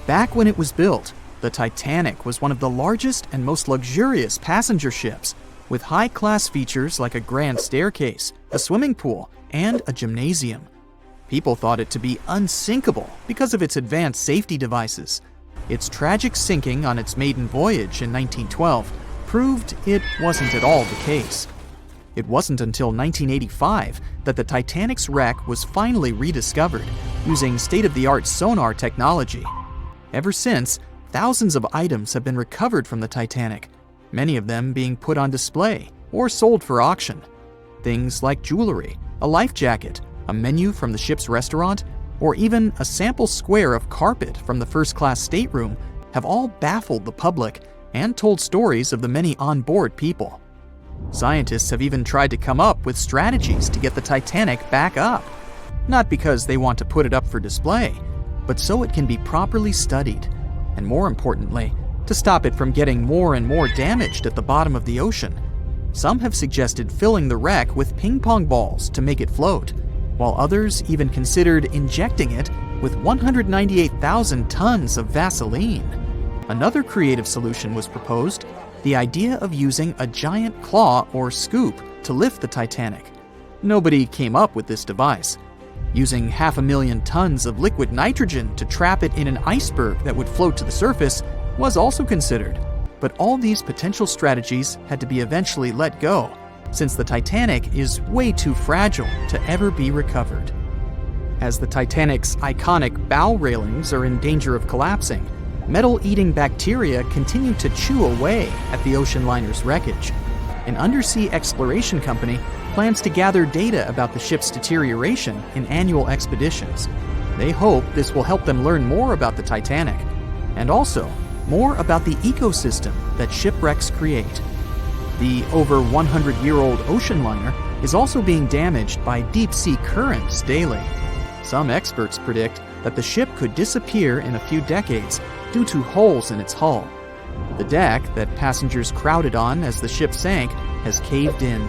Back when it was built, the Titanic was one of the largest and most luxurious passenger ships, with high-class features like a grand staircase, a swimming pool, and a gymnasium. People thought it to be unsinkable because of its advanced safety devices. Its tragic sinking on its maiden voyage in 1912 proved it wasn't at all the case. It wasn't until 1985 that the Titanic's wreck was finally rediscovered using state-of-the-art sonar technology. Ever since, thousands of items have been recovered from the Titanic, many of them being put on display or sold for auction. Things like jewelry, a life jacket, a menu from the ship's restaurant, or even a sample square of carpet from the first-class stateroom have all baffled the public and told stories of the many on-board people. Scientists have even tried to come up with strategies to get the Titanic back up, not because they want to put it up for display, but so it can be properly studied, and more importantly, to stop it from getting more and more damaged at the bottom of the ocean. Some have suggested filling the wreck with ping-pong balls to make it float, while others even considered injecting it with 198,000 tons of Vaseline. Another creative solution was proposed, the idea of using a giant claw or scoop to lift the Titanic. Nobody came up with this device. Using 500,000 tons of liquid nitrogen to trap it in an iceberg that would float to the surface was also considered, but all these potential strategies had to be eventually let go, since the Titanic is way too fragile to ever be recovered. As the Titanic's iconic bow railings are in danger of collapsing, metal-eating bacteria continue to chew away at the ocean liner's wreckage. An undersea exploration company plans to gather data about the ship's deterioration in annual expeditions. They hope this will help them learn more about the Titanic, and also more about the ecosystem that shipwrecks create. The over 100-year-old ocean liner is also being damaged by deep-sea currents daily. Some experts predict that the ship could disappear in a few decades due to holes in its hull. The deck that passengers crowded on as the ship sank has caved in.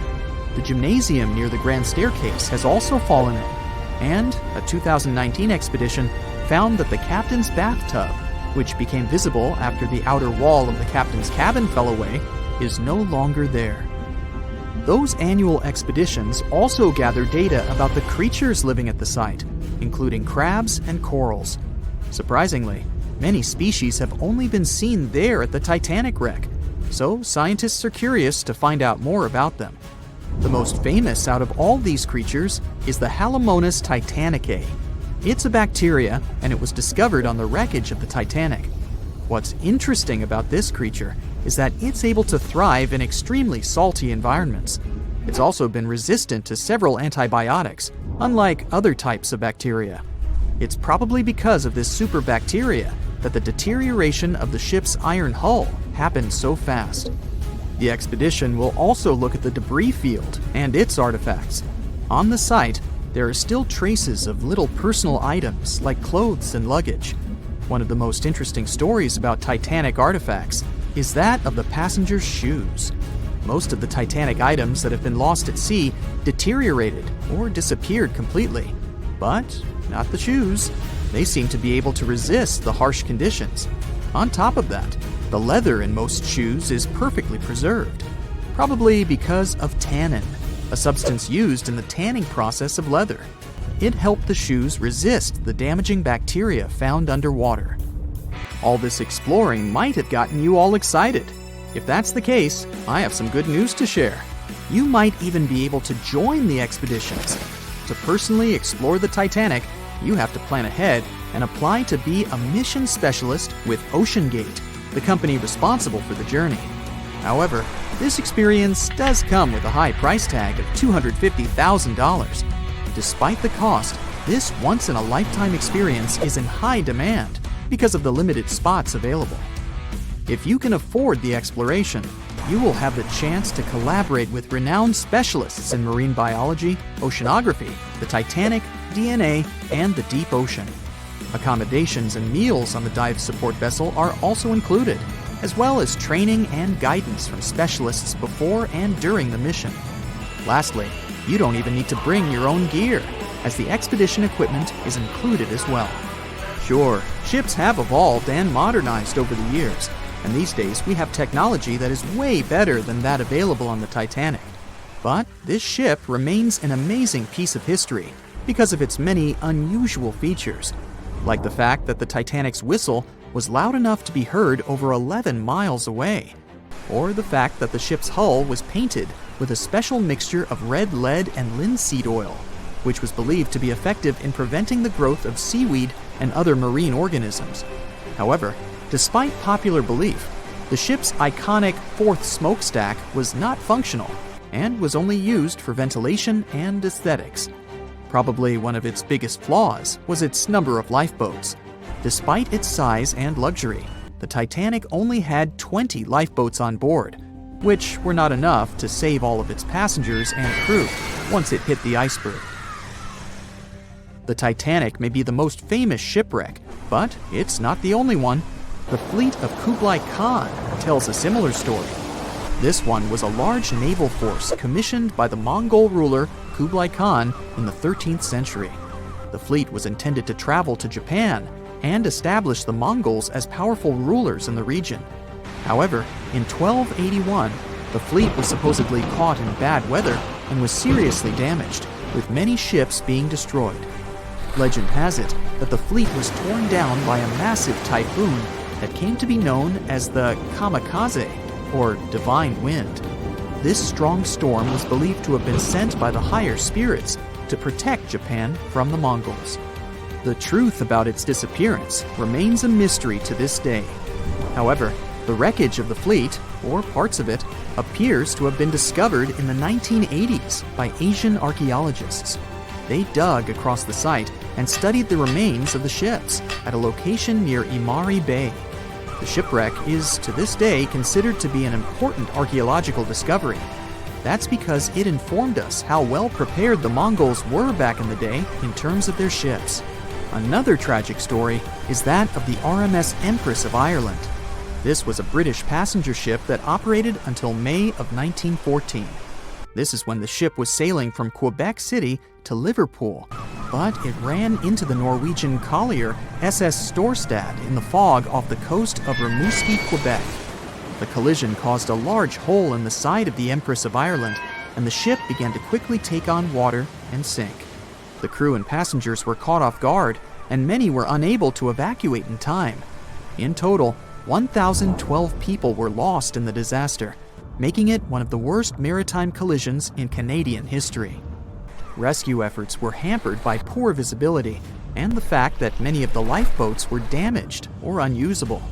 The gymnasium near the grand staircase has also fallen in, and a 2019 expedition found that the captain's bathtub, which became visible after the outer wall of the captain's cabin fell away, is no longer there. Those annual expeditions also gather data about the creatures living at the site, including crabs and corals. Surprisingly, many species have only been seen there at the Titanic wreck, so scientists are curious to find out more about them. The most famous out of all these creatures is the Halomonas titanicae. It's a bacteria, and it was discovered on the wreckage of the Titanic. What's interesting about this creature is that it's able to thrive in extremely salty environments. It's also been resistant to several antibiotics, unlike other types of bacteria. It's probably because of this superbacteria that the deterioration of the ship's iron hull happened so fast. The expedition will also look at the debris field and its artifacts. On the site, there are still traces of little personal items like clothes and luggage. One of the most interesting stories about Titanic artifacts is that of the passengers' shoes. Most of the Titanic items that have been lost at sea deteriorated or disappeared completely. But not the shoes. They seem to be able to resist the harsh conditions. On top of that, the leather in most shoes is perfectly preserved, probably because of tannin, a substance used in the tanning process of leather. It helped the shoes resist the damaging bacteria found underwater. All this exploring might have gotten you all excited. If that's the case, I have some good news to share. You might even be able to join the expeditions. To personally explore the Titanic, you have to plan ahead and apply to be a mission specialist with OceanGate, the company responsible for the journey. However, this experience does come with a high price tag of $250,000. Despite the cost, this once-in-a-lifetime experience is in high demand because of the limited spots available. If you can afford the exploration, you will have the chance to collaborate with renowned specialists in marine biology, oceanography, the Titanic, DNA, and the deep ocean. Accommodations and meals on the dive support vessel are also included, as well as training and guidance from specialists before and during the mission. Lastly, you don't even need to bring your own gear, as the expedition equipment is included as well. Sure, ships have evolved and modernized over the years, and these days we have technology that is way better than that available on the Titanic. But this ship remains an amazing piece of history because of its many unusual features, like the fact that the Titanic's whistle was loud enough to be heard over 11 miles away, or the fact that the ship's hull was painted with a special mixture of red lead and linseed oil, which was believed to be effective in preventing the growth of seaweed and other marine organisms. However, despite popular belief, the ship's iconic fourth smokestack was not functional and was only used for ventilation and aesthetics. Probably one of its biggest flaws was its number of lifeboats. Despite its size and luxury, the Titanic only had 20 lifeboats on board, which were not enough to save all of its passengers and crew once it hit the iceberg. The Titanic may be the most famous shipwreck, but it's not the only one. The fleet of Kublai Khan tells a similar story. This one was a large naval force commissioned by the Mongol ruler Kublai Khan in the 13th century. The fleet was intended to travel to Japan and establish the Mongols as powerful rulers in the region. However, in 1281, the fleet was supposedly caught in bad weather and was seriously damaged, with many ships being destroyed. Legend has it that the fleet was torn down by a massive typhoon that came to be known as the kamikaze, or divine wind. This strong storm was believed to have been sent by the higher spirits to protect Japan from the Mongols. The truth about its disappearance remains a mystery to this day. However, the wreckage of the fleet, or parts of it, appears to have been discovered in the 1980s by Asian archaeologists. They dug across the site and studied the remains of the ships at a location near Imari Bay. The shipwreck is, to this day, considered to be an important archaeological discovery. That's because it informed us how well prepared the Mongols were back in the day in terms of their ships. Another tragic story is that of the RMS Empress of Ireland. This was a British passenger ship that operated until May of 1914. This is when the ship was sailing from Quebec City to Liverpool, but it ran into the Norwegian collier SS Storstad in the fog off the coast of Rimouski, Quebec. The collision caused a large hole in the side of the Empress of Ireland, and the ship began to quickly take on water and sink. The crew and passengers were caught off guard, and many were unable to evacuate in time. In total, 1,012 people were lost in the disaster, making it one of the worst maritime collisions in Canadian history. Rescue efforts were hampered by poor visibility and the fact that many of the lifeboats were damaged or unusable.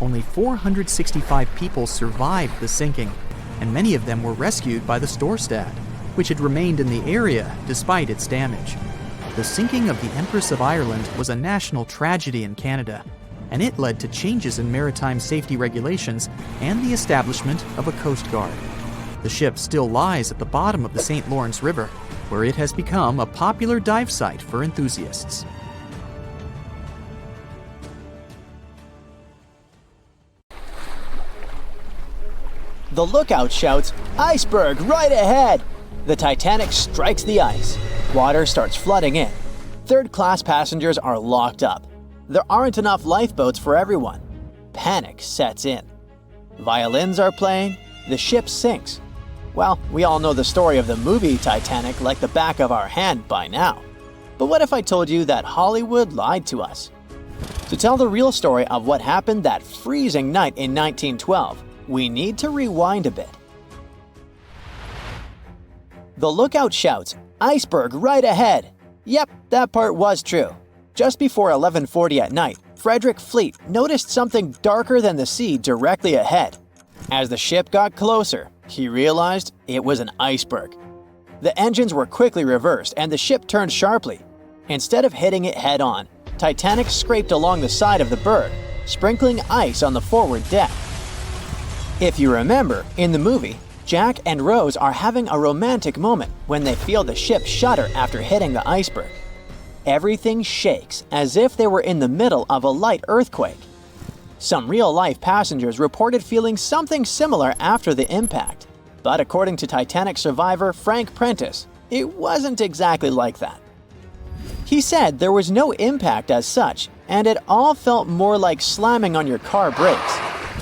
Only 465 people survived the sinking, and many of them were rescued by the Storstad, which had remained in the area despite its damage. The sinking of the Empress of Ireland was a national tragedy in Canada, and it led to changes in maritime safety regulations and the establishment of a Coast Guard. The ship still lies at the bottom of the St. Lawrence River, where it has become a popular dive site for enthusiasts. The lookout shouts, "Iceberg right ahead!" The Titanic strikes the ice. Water starts flooding in. Third-class passengers are locked up. There aren't enough lifeboats for everyone. Panic sets in. Violins are playing. The ship sinks. Well, we all know the story of the movie Titanic like the back of our hand by now. But what if I told you that Hollywood lied to us? To tell the real story of what happened that freezing night in 1912, we need to rewind a bit. The lookout shouts, "Iceberg right ahead!" Yep, that part was true. Just before 11:40 at night, Frederick Fleet noticed something darker than the sea directly ahead. As the ship got closer, he realized it was an iceberg. The engines were quickly reversed and the ship turned sharply. Instead of hitting it head-on, Titanic scraped along the side of the berg, sprinkling ice on the forward deck. If you remember, in the movie, Jack and Rose are having a romantic moment when they feel the ship shudder after hitting the iceberg. Everything shakes as if they were in the middle of a light earthquake. Some real-life passengers reported feeling something similar after the impact, but according to Titanic survivor Frank Prentice, it wasn't exactly like that. He said there was no impact as such, and it all felt more like slamming on your car brakes.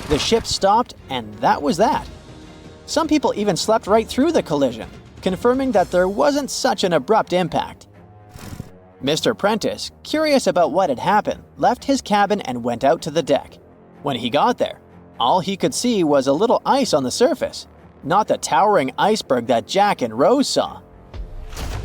The ship stopped, and that was that. Some people even slept right through the collision, confirming that there wasn't such an abrupt impact. Mr. Prentice, curious about what had happened, left his cabin and went out to the deck. When he got there, all he could see was a little ice on the surface, not the towering iceberg that Jack and Rose saw.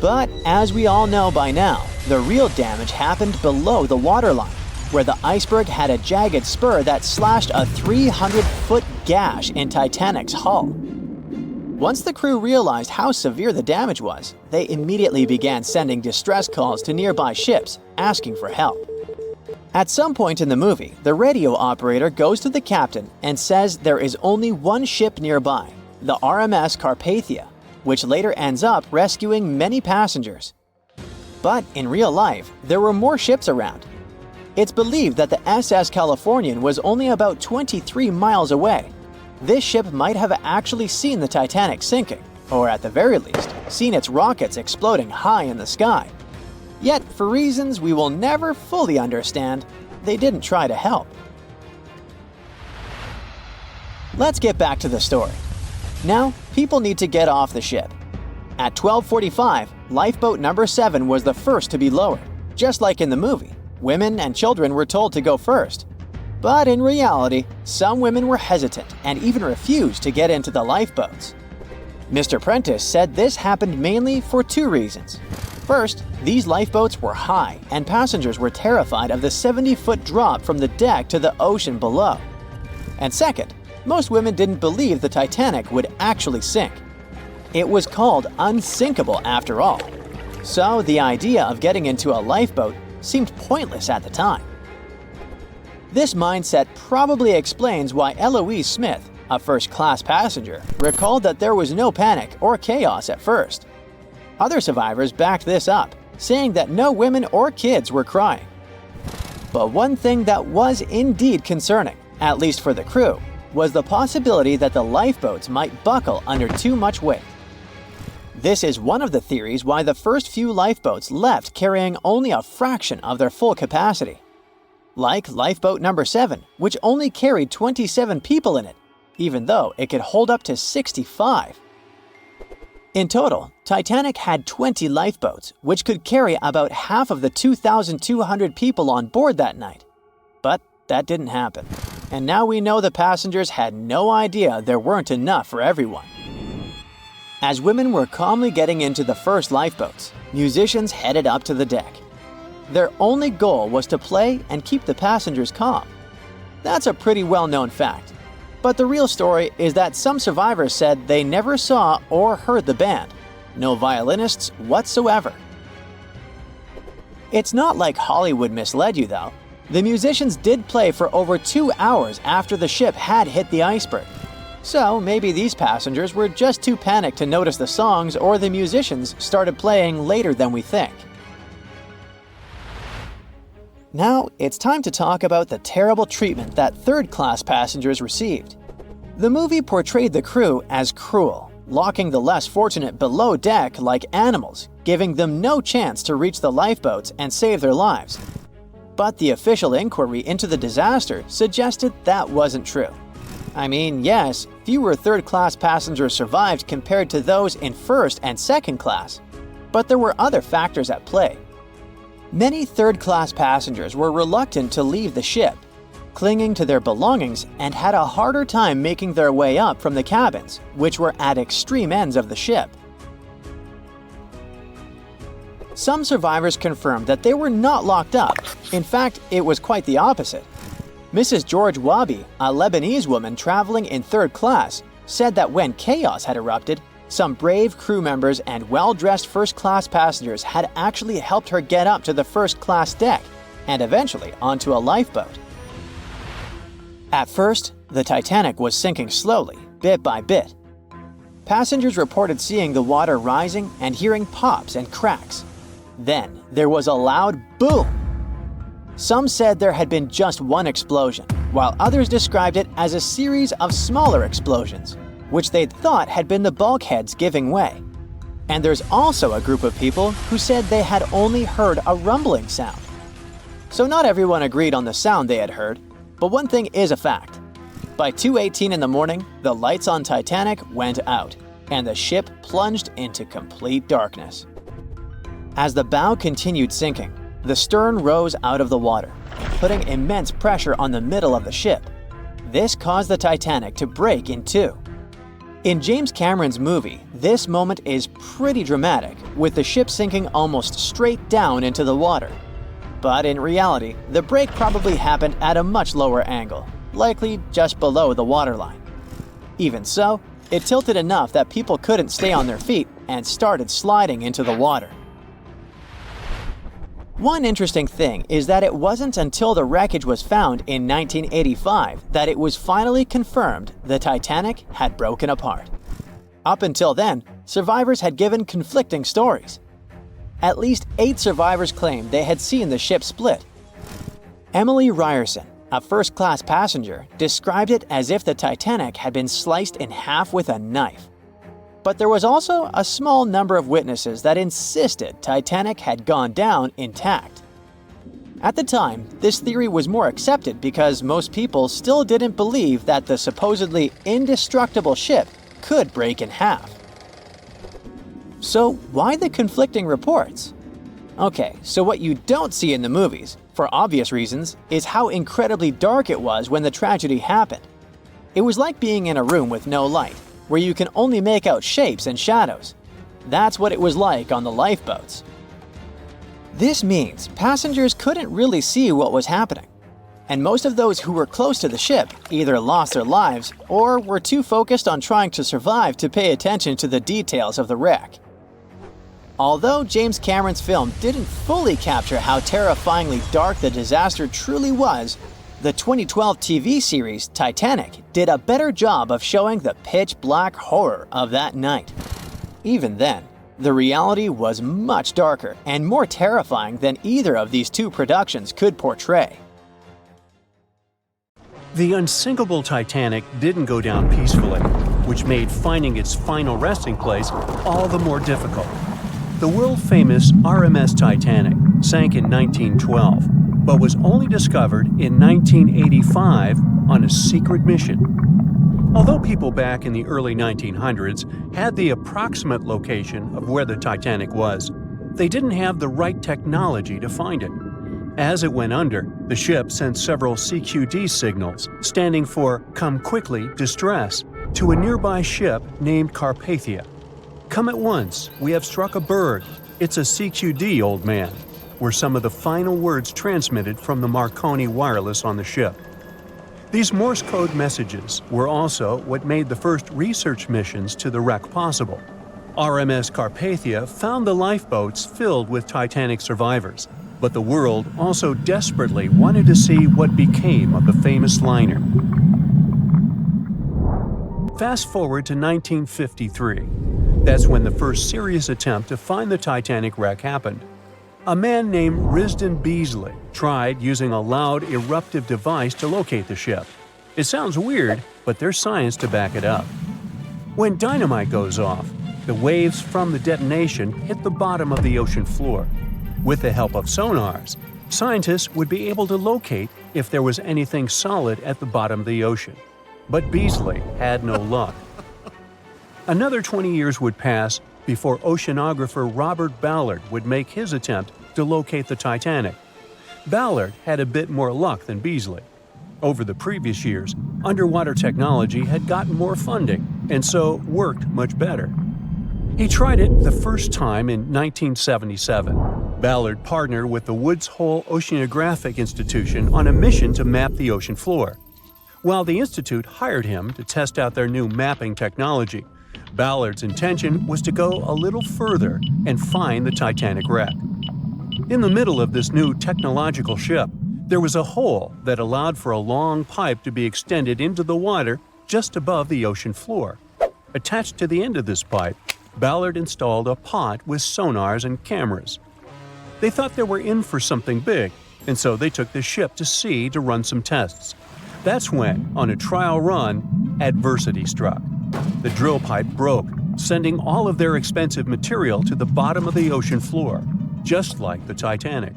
But as we all know by now, the real damage happened below the waterline, where the iceberg had a jagged spur that slashed a 300-foot gash in Titanic's hull. Once the crew realized how severe the damage was, they immediately began sending distress calls to nearby ships, asking for help. At some point in the movie, the radio operator goes to the captain and says there is only one ship nearby, the RMS Carpathia, which later ends up rescuing many passengers. But in real life, there were more ships around. It's believed that the SS Californian was only about 23 miles away. This ship might have actually seen the Titanic sinking, or at the very least, seen its rockets exploding high in the sky. Yet, for reasons we will never fully understand, they didn't try to help. Let's get back to the story. Now, people need to get off the ship. At 12:45, lifeboat number 7 was the first to be lowered. Just like in the movie, women and children were told to go first. But in reality, some women were hesitant and even refused to get into the lifeboats. Mr. Prentice said this happened mainly for 2 reasons. First, these lifeboats were high and passengers were terrified of the 70-foot drop from the deck to the ocean below. And second, most women didn't believe the Titanic would actually sink. It was called unsinkable after all. So the idea of getting into a lifeboat seemed pointless at the time. This mindset probably explains why Eloise Smith, a first-class passenger, recalled that there was no panic or chaos at first. Other survivors backed this up, saying that no women or kids were crying. But one thing that was indeed concerning, at least for the crew, was the possibility that the lifeboats might buckle under too much weight. This is one of the theories why the first few lifeboats left carrying only a fraction of their full capacity. Like lifeboat number 7, which only carried 27 people in it, even though it could hold up to 65. In total, Titanic had 20 lifeboats, which could carry about half of the 2,200 people on board that night. But that didn't happen. And now we know the passengers had no idea there weren't enough for everyone. As women were calmly getting into the first lifeboats, musicians headed up to the deck. Their only goal was to play and keep the passengers calm. That's a pretty well-known fact. But the real story is that some survivors said they never saw or heard the band. No violinists whatsoever. It's not like Hollywood misled you though. The musicians did play for over 2 hours after the ship had hit the iceberg. So maybe these passengers were just too panicked to notice the songs, or the musicians started playing later than we think. Now, it's time to talk about the terrible treatment that third-class passengers received. The movie portrayed the crew as cruel, locking the less fortunate below deck like animals, giving them no chance to reach the lifeboats and save their lives. But the official inquiry into the disaster suggested that wasn't true. I mean, yes, fewer third-class passengers survived compared to those in first and second class, but there were other factors at play. Many third-class passengers were reluctant to leave the ship, clinging to their belongings, and had a harder time making their way up from the cabins, which were at extreme ends of the ship. Some survivors confirmed that they were not locked up. In fact, it was quite the opposite. Mrs. George Wabi, a Lebanese woman traveling in third class, said that when chaos had erupted, some brave crew members and well-dressed first-class passengers had actually helped her get up to the first-class deck and eventually onto a lifeboat. At first, the Titanic was sinking slowly, bit by bit. Passengers reported seeing the water rising and hearing pops and cracks. Then, there was a loud boom. Some said there had been just one explosion, while others described it as a series of smaller explosions, which they'd thought had been the bulkheads giving way. And there's also a group of people who said they had only heard a rumbling sound. so not everyone agreed on the sound they had heard, but one thing is a fact. By 2:18 in the morning, the lights on Titanic went out, and the ship plunged into complete darkness. As the bow continued sinking, the stern rose out of the water, putting immense pressure on the middle of the ship. This caused the Titanic to break in two. In James Cameron's movie, this moment is pretty dramatic, with the ship sinking almost straight down into the water. But in reality, the break probably happened at a much lower angle, likely just below the waterline. Even so, it tilted enough that people couldn't stay on their feet and started sliding into the water. One interesting thing is that it wasn't until the wreckage was found in 1985 that it was finally confirmed the Titanic had broken apart. Up until then, survivors had given conflicting stories. At least 8 survivors claimed they had seen the ship split. Emily Ryerson, a first-class passenger, described it as if the Titanic had been sliced in half with a knife. But there was also a small number of witnesses that insisted Titanic had gone down intact. At the time, this theory was more accepted because most people still didn't believe that the supposedly indestructible ship could break in half. So why the conflicting reports? Okay, so what you don't see in the movies, for obvious reasons, is how incredibly dark it was when the tragedy happened. It was like being in a room with no light, where you can only make out shapes and shadows. That's what it was like on the lifeboats. This means passengers couldn't really see what was happening, and most of those who were close to the ship either lost their lives or were too focused on trying to survive to pay attention to the details of the wreck. Although James Cameron's film didn't fully capture how terrifyingly dark the disaster truly was, the 2012 TV series Titanic did a better job of showing the pitch-black horror of that night. Even then, the reality was much darker and more terrifying than either of these two productions could portray. The unsinkable Titanic didn't go down peacefully, which made finding its final resting place all the more difficult. The world-famous RMS Titanic sank in 1912, but was only discovered in 1985 on a secret mission. Although people back in the early 1900s had the approximate location of where the Titanic was, they didn't have the right technology to find it. As it went under, the ship sent several CQD signals, standing for Come Quickly, Distress, to a nearby ship named Carpathia. Come at once, we have struck a berg. It's a CQD, old man, were some of the final words transmitted from the Marconi wireless on the ship. These Morse code messages were also what made the first research missions to the wreck possible. RMS Carpathia found the lifeboats filled with Titanic survivors, but the world also desperately wanted to see what became of the famous liner. Fast forward to 1953. That's when the first serious attempt to find the Titanic wreck happened. A man named Risdon Beasley tried using a loud eruptive device to locate the ship. It sounds weird, but there's science to back it up. When dynamite goes off, the waves from the detonation hit the bottom of the ocean floor. With the help of sonars, scientists would be able to locate if there was anything solid at the bottom of the ocean. But Beasley had no luck. Another 20 years would pass before oceanographer Robert Ballard would make his attempt to locate the Titanic. Ballard had a bit more luck than Beasley. Over the previous years, underwater technology had gotten more funding and so worked much better. He tried it the first time in 1977. Ballard partnered with the Woods Hole Oceanographic Institution on a mission to map the ocean floor. While the institute hired him to test out their new mapping technology, Ballard's intention was to go a little further and find the Titanic wreck. In the middle of this new technological ship, there was a hole that allowed for a long pipe to be extended into the water just above the ocean floor. Attached to the end of this pipe, Ballard installed a pod with sonars and cameras. They thought they were in for something big, and so they took the ship to sea to run some tests. That's when, on a trial run, adversity struck. The drill pipe broke, sending all of their expensive material to the bottom of the ocean floor, just like the Titanic.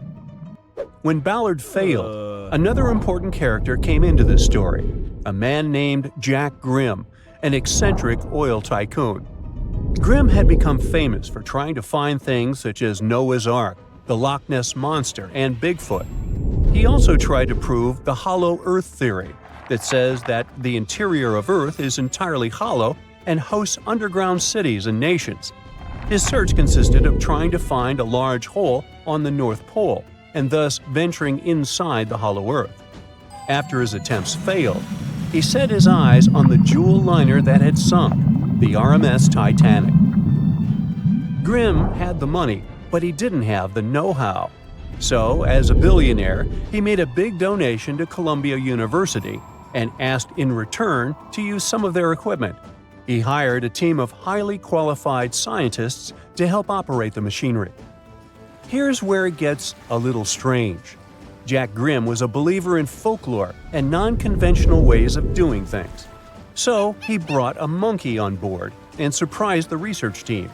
When Ballard failed, another important character came into this story, a man named Jack Grimm, an eccentric oil tycoon. Grimm had become famous for trying to find things such as Noah's Ark, the Loch Ness Monster, and Bigfoot. He also tried to prove the hollow Earth theory, that says that the interior of Earth is entirely hollow and hosts underground cities and nations. His search consisted of trying to find a large hole on the North Pole, and thus venturing inside the hollow Earth. After his attempts failed, he set his eyes on the jewel liner that had sunk, the RMS Titanic. Grimm had the money, but he didn't have the know-how. So, as a billionaire, he made a big donation to Columbia University and asked in return to use some of their equipment. He hired a team of highly qualified scientists to help operate the machinery. Here's where it gets a little strange. Jack Grimm was a believer in folklore and non-conventional ways of doing things. So he brought a monkey on board and surprised the research team.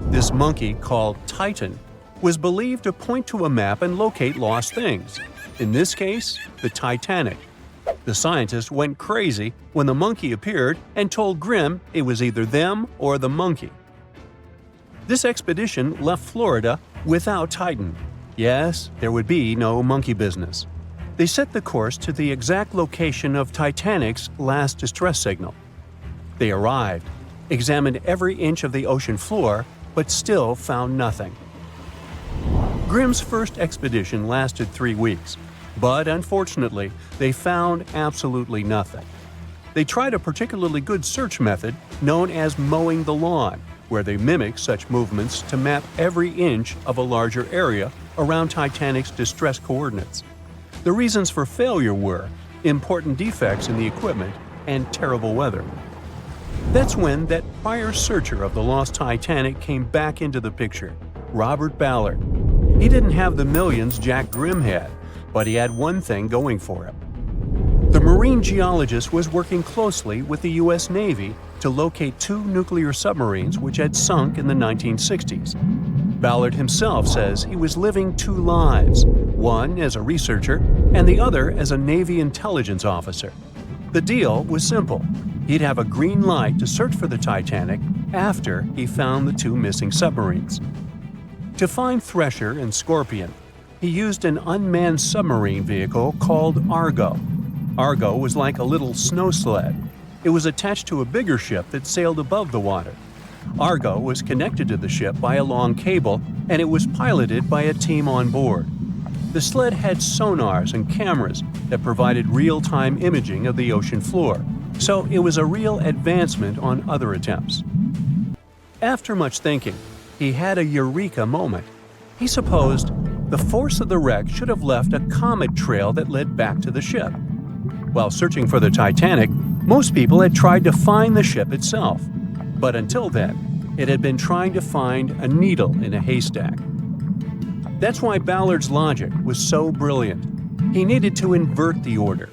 This monkey, called Titan, was believed to point to a map and locate lost things. In this case, the Titanic. The scientist went crazy when the monkey appeared and told Grimm it was either them or the monkey. This expedition left Florida without Titan. Yes, there would be no monkey business. They set the course to the exact location of Titanic's last distress signal. They arrived, examined every inch of the ocean floor, but still found nothing. Grimm's first expedition lasted 3 weeks, but unfortunately, they found absolutely nothing. They tried a particularly good search method known as mowing the lawn, where they mimic such movements to map every inch of a larger area around Titanic's distress coordinates. The reasons for failure were important defects in the equipment and terrible weather. That's when that prior searcher of the lost Titanic came back into the picture, Robert Ballard. He didn't have the millions Jack Grimm had, but he had one thing going for him. The marine geologist was working closely with the U.S. Navy to locate 2 nuclear submarines which had sunk in the 1960s. Ballard himself says he was living 2 lives, one as a researcher and the other as a Navy intelligence officer. The deal was simple. He'd have a green light to search for the Titanic after he found the 2 missing submarines. To find Thresher and Scorpion, he used an unmanned submarine vehicle called Argo. Argo was like a little snow sled. It was attached to a bigger ship that sailed above the water. Argo was connected to the ship by a long cable, and it was piloted by a team on board. The sled had sonars and cameras that provided real-time imaging of the ocean floor, so it was a real advancement on other attempts. After much thinking, he had a eureka moment. He supposed the force of the wreck should have left a comet trail that led back to the ship. While searching for the Titanic, most people had tried to find the ship itself. But until then, it had been trying to find a needle in a haystack. That's why Ballard's logic was so brilliant. He needed to invert the order.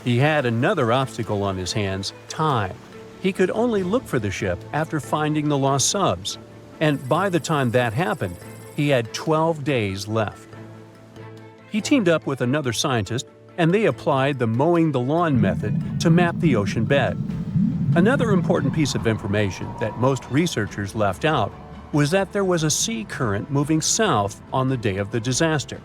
He had another obstacle on his hands: time. He could only look for the ship after finding the lost subs. And by the time that happened, he had 12 days left. He teamed up with another scientist, and they applied the mowing the lawn method to map the ocean bed. Another important piece of information that most researchers left out was that there was a sea current moving south on the day of the disaster.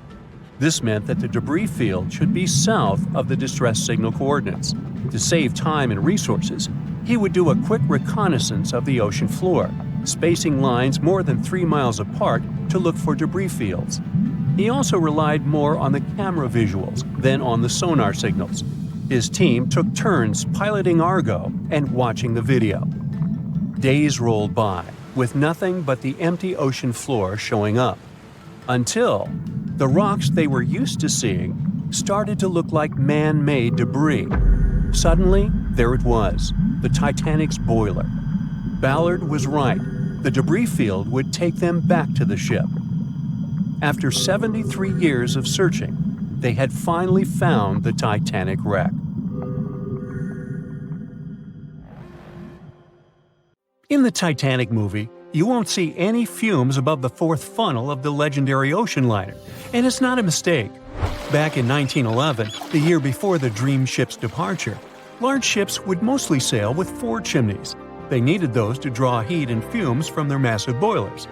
This meant that the debris field should be south of the distress signal coordinates. To save time and resources, he would do a quick reconnaissance of the ocean floor, spacing lines more than 3 miles apart to look for debris fields. He also relied more on the camera visuals than on the sonar signals. His team took turns piloting Argo and watching the video. Days rolled by, with nothing but the empty ocean floor showing up, until the rocks they were used to seeing started to look like man-made debris. Suddenly, there it was, the Titanic's boiler. Ballard was right. The debris field would take them back to the ship. After 73 years of searching, they had finally found the Titanic wreck. In the Titanic movie, You won't see any fumes above the fourth funnel of the legendary ocean liner, and it's not a mistake. Back in 1911, the year before the Dream ship's departure, large ships would mostly sail with 4 chimneys. They needed those to draw heat and fumes from their massive boilers.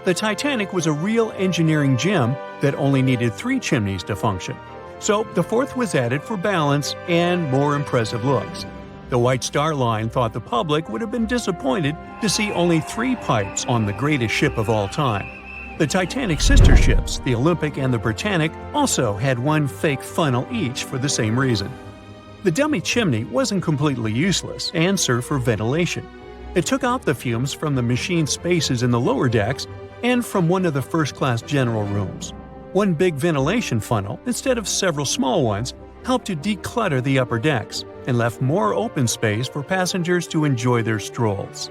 The Titanic was a real engineering gem that only needed 3 chimneys to function. So the 4th was added for balance and more impressive looks. The White Star Line thought the public would have been disappointed to see only 3 pipes on the greatest ship of all time. The Titanic's sister ships, the Olympic and the Britannic, also had 1 fake funnel each for the same reason. The dummy chimney wasn't completely useless and served for ventilation. It took out the fumes from the machine spaces in the lower decks and from one of the first-class general rooms. 1 big ventilation funnel, instead of several small ones, helped to declutter the upper decks and left more open space for passengers to enjoy their strolls.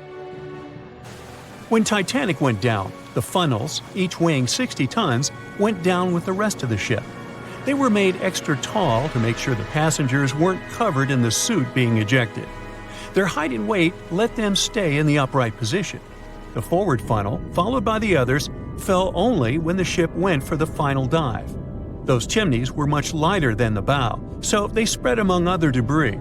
When Titanic went down, the funnels, each weighing 60 tons, went down with the rest of the ship. They were made extra tall to make sure the passengers weren't covered in the suit being ejected. Their height and weight let them stay in the upright position. The forward funnel, followed by the others, fell only when the ship went for the final dive. Those chimneys were much lighter than the bow, so they spread among other debris.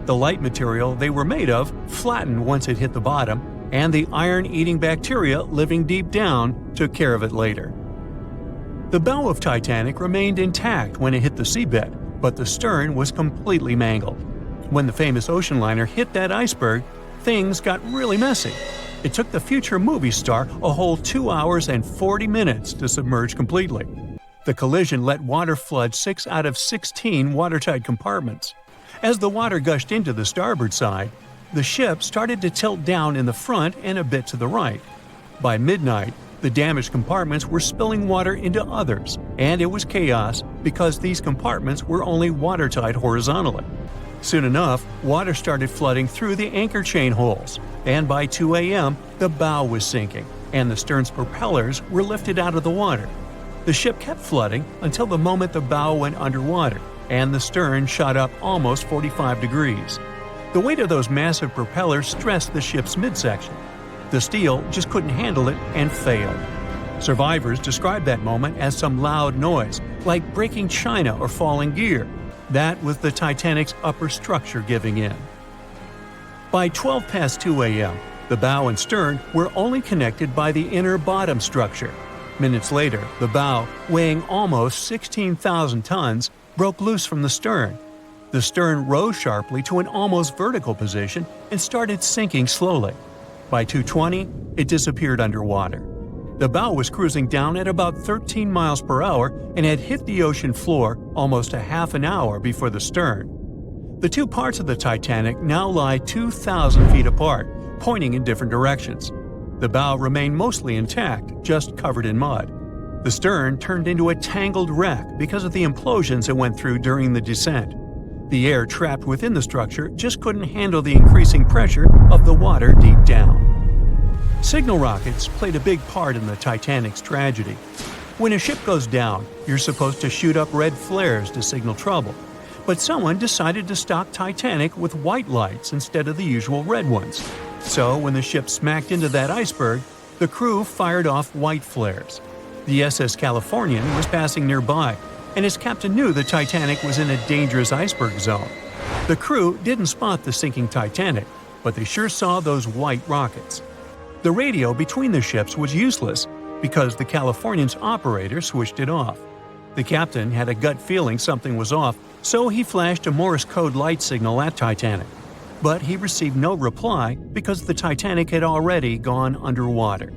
The light material they were made of flattened once it hit the bottom, and the iron-eating bacteria living deep down took care of it later. The bow of Titanic remained intact when it hit the seabed, but the stern was completely mangled. When the famous ocean liner hit that iceberg, things got really messy. It took the future movie star a whole 2 hours and 40 minutes to submerge completely. The collision let water flood 6 out of 16 watertight compartments. As the water gushed into the starboard side, the ship started to tilt down in the front and a bit to the right. By midnight, the damaged compartments were spilling water into others, and it was chaos because these compartments were only watertight horizontally. Soon enough, water started flooding through the anchor chain holes, and by 2 a.m., the bow was sinking, and the stern's propellers were lifted out of the water. The ship kept flooding until the moment the bow went underwater, and the stern shot up almost 45 degrees. The weight of those massive propellers stressed the ship's midsection. The steel just couldn't handle it and failed. Survivors described that moment as some loud noise, like breaking china or falling gear. That was the Titanic's upper structure giving in. By 12 past 2 a.m., the bow and stern were only connected by the inner bottom structure. Minutes later, the bow, weighing almost 16,000 tons, broke loose from the stern. The stern rose sharply to an almost vertical position and started sinking slowly. By 2:20, it disappeared underwater. The bow was cruising down at about 13 miles per hour and had hit the ocean floor almost a half an hour before the stern. The 2 parts of the Titanic now lie 2,000 feet apart, pointing in different directions. The bow remained mostly intact, just covered in mud. The stern turned into a tangled wreck because of the implosions it went through during the descent. The air trapped within the structure just couldn't handle the increasing pressure of the water deep down. Signal rockets played a big part in the Titanic's tragedy. When a ship goes down, you're supposed to shoot up red flares to signal trouble. But someone decided to stock Titanic with white lights instead of the usual red ones. So when the ship smacked into that iceberg, the crew fired off white flares. The SS Californian was passing nearby, and his captain knew the Titanic was in a dangerous iceberg zone. The crew didn't spot the sinking Titanic, but they sure saw those white rockets. The radio between the ships was useless because the Californian's operator switched it off. The captain had a gut feeling something was off, so he flashed a Morse code light signal at Titanic. But he received no reply because the Titanic had already gone underwater.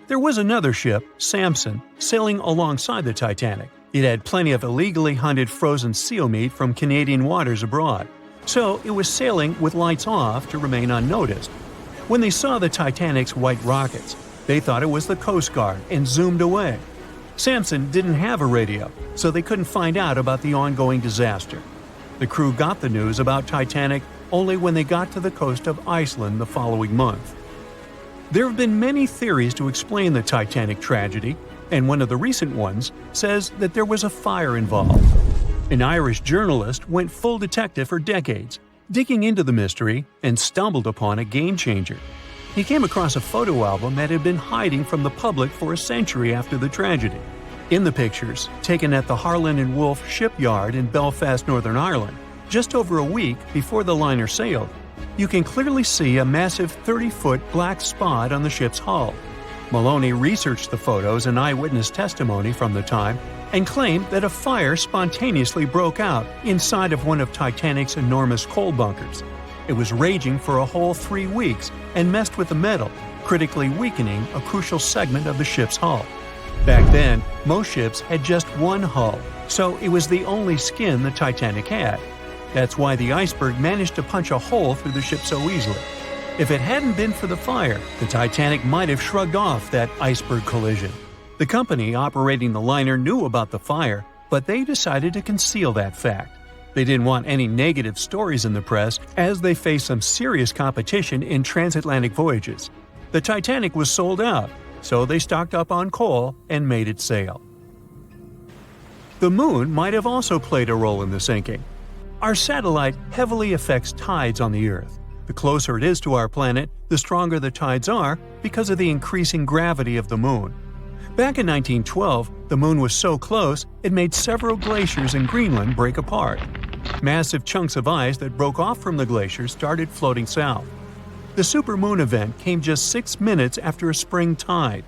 There was another ship, Samson, sailing alongside the Titanic. It had plenty of illegally hunted frozen seal meat from Canadian waters abroad, so it was sailing with lights off to remain unnoticed. When they saw the Titanic's white rockets, they thought it was the Coast Guard and zoomed away. Samson didn't have a radio, so they couldn't find out about the ongoing disaster. The crew got the news about Titanic only when they got to the coast of Iceland the following month. There have been many theories to explain the Titanic tragedy, and one of the recent ones says that there was a fire involved. An Irish journalist went full detective for decades, digging into the mystery, and stumbled upon a game changer. He came across a photo album that had been hiding from the public for a century after the tragedy. In the pictures, taken at the Harland and Wolff shipyard in Belfast, Northern Ireland, just over a week before the liner sailed, you can clearly see a massive 30-foot black spot on the ship's hull. Maloney researched the photos and eyewitness testimony from the time and claimed that a fire spontaneously broke out inside of one of Titanic's enormous coal bunkers. It was raging for a whole 3 weeks and messed with the metal, critically weakening a crucial segment of the ship's hull. Back then, most ships had just one hull, so it was the only skin the Titanic had. That's why the iceberg managed to punch a hole through the ship so easily. If it hadn't been for the fire, the Titanic might have shrugged off that iceberg collision. The company operating the liner knew about the fire, but they decided to conceal that fact. They didn't want any negative stories in the press as they faced some serious competition in transatlantic voyages. The Titanic was sold out, so they stocked up on coal and made it sail. The moon might have also played a role in the sinking. Our satellite heavily affects tides on the Earth. The closer it is to our planet, the stronger the tides are because of the increasing gravity of the moon. Back in 1912, the moon was so close it made several glaciers in Greenland break apart. Massive chunks of ice that broke off from the glaciers started floating south. The supermoon event came just 6 minutes after a spring tide.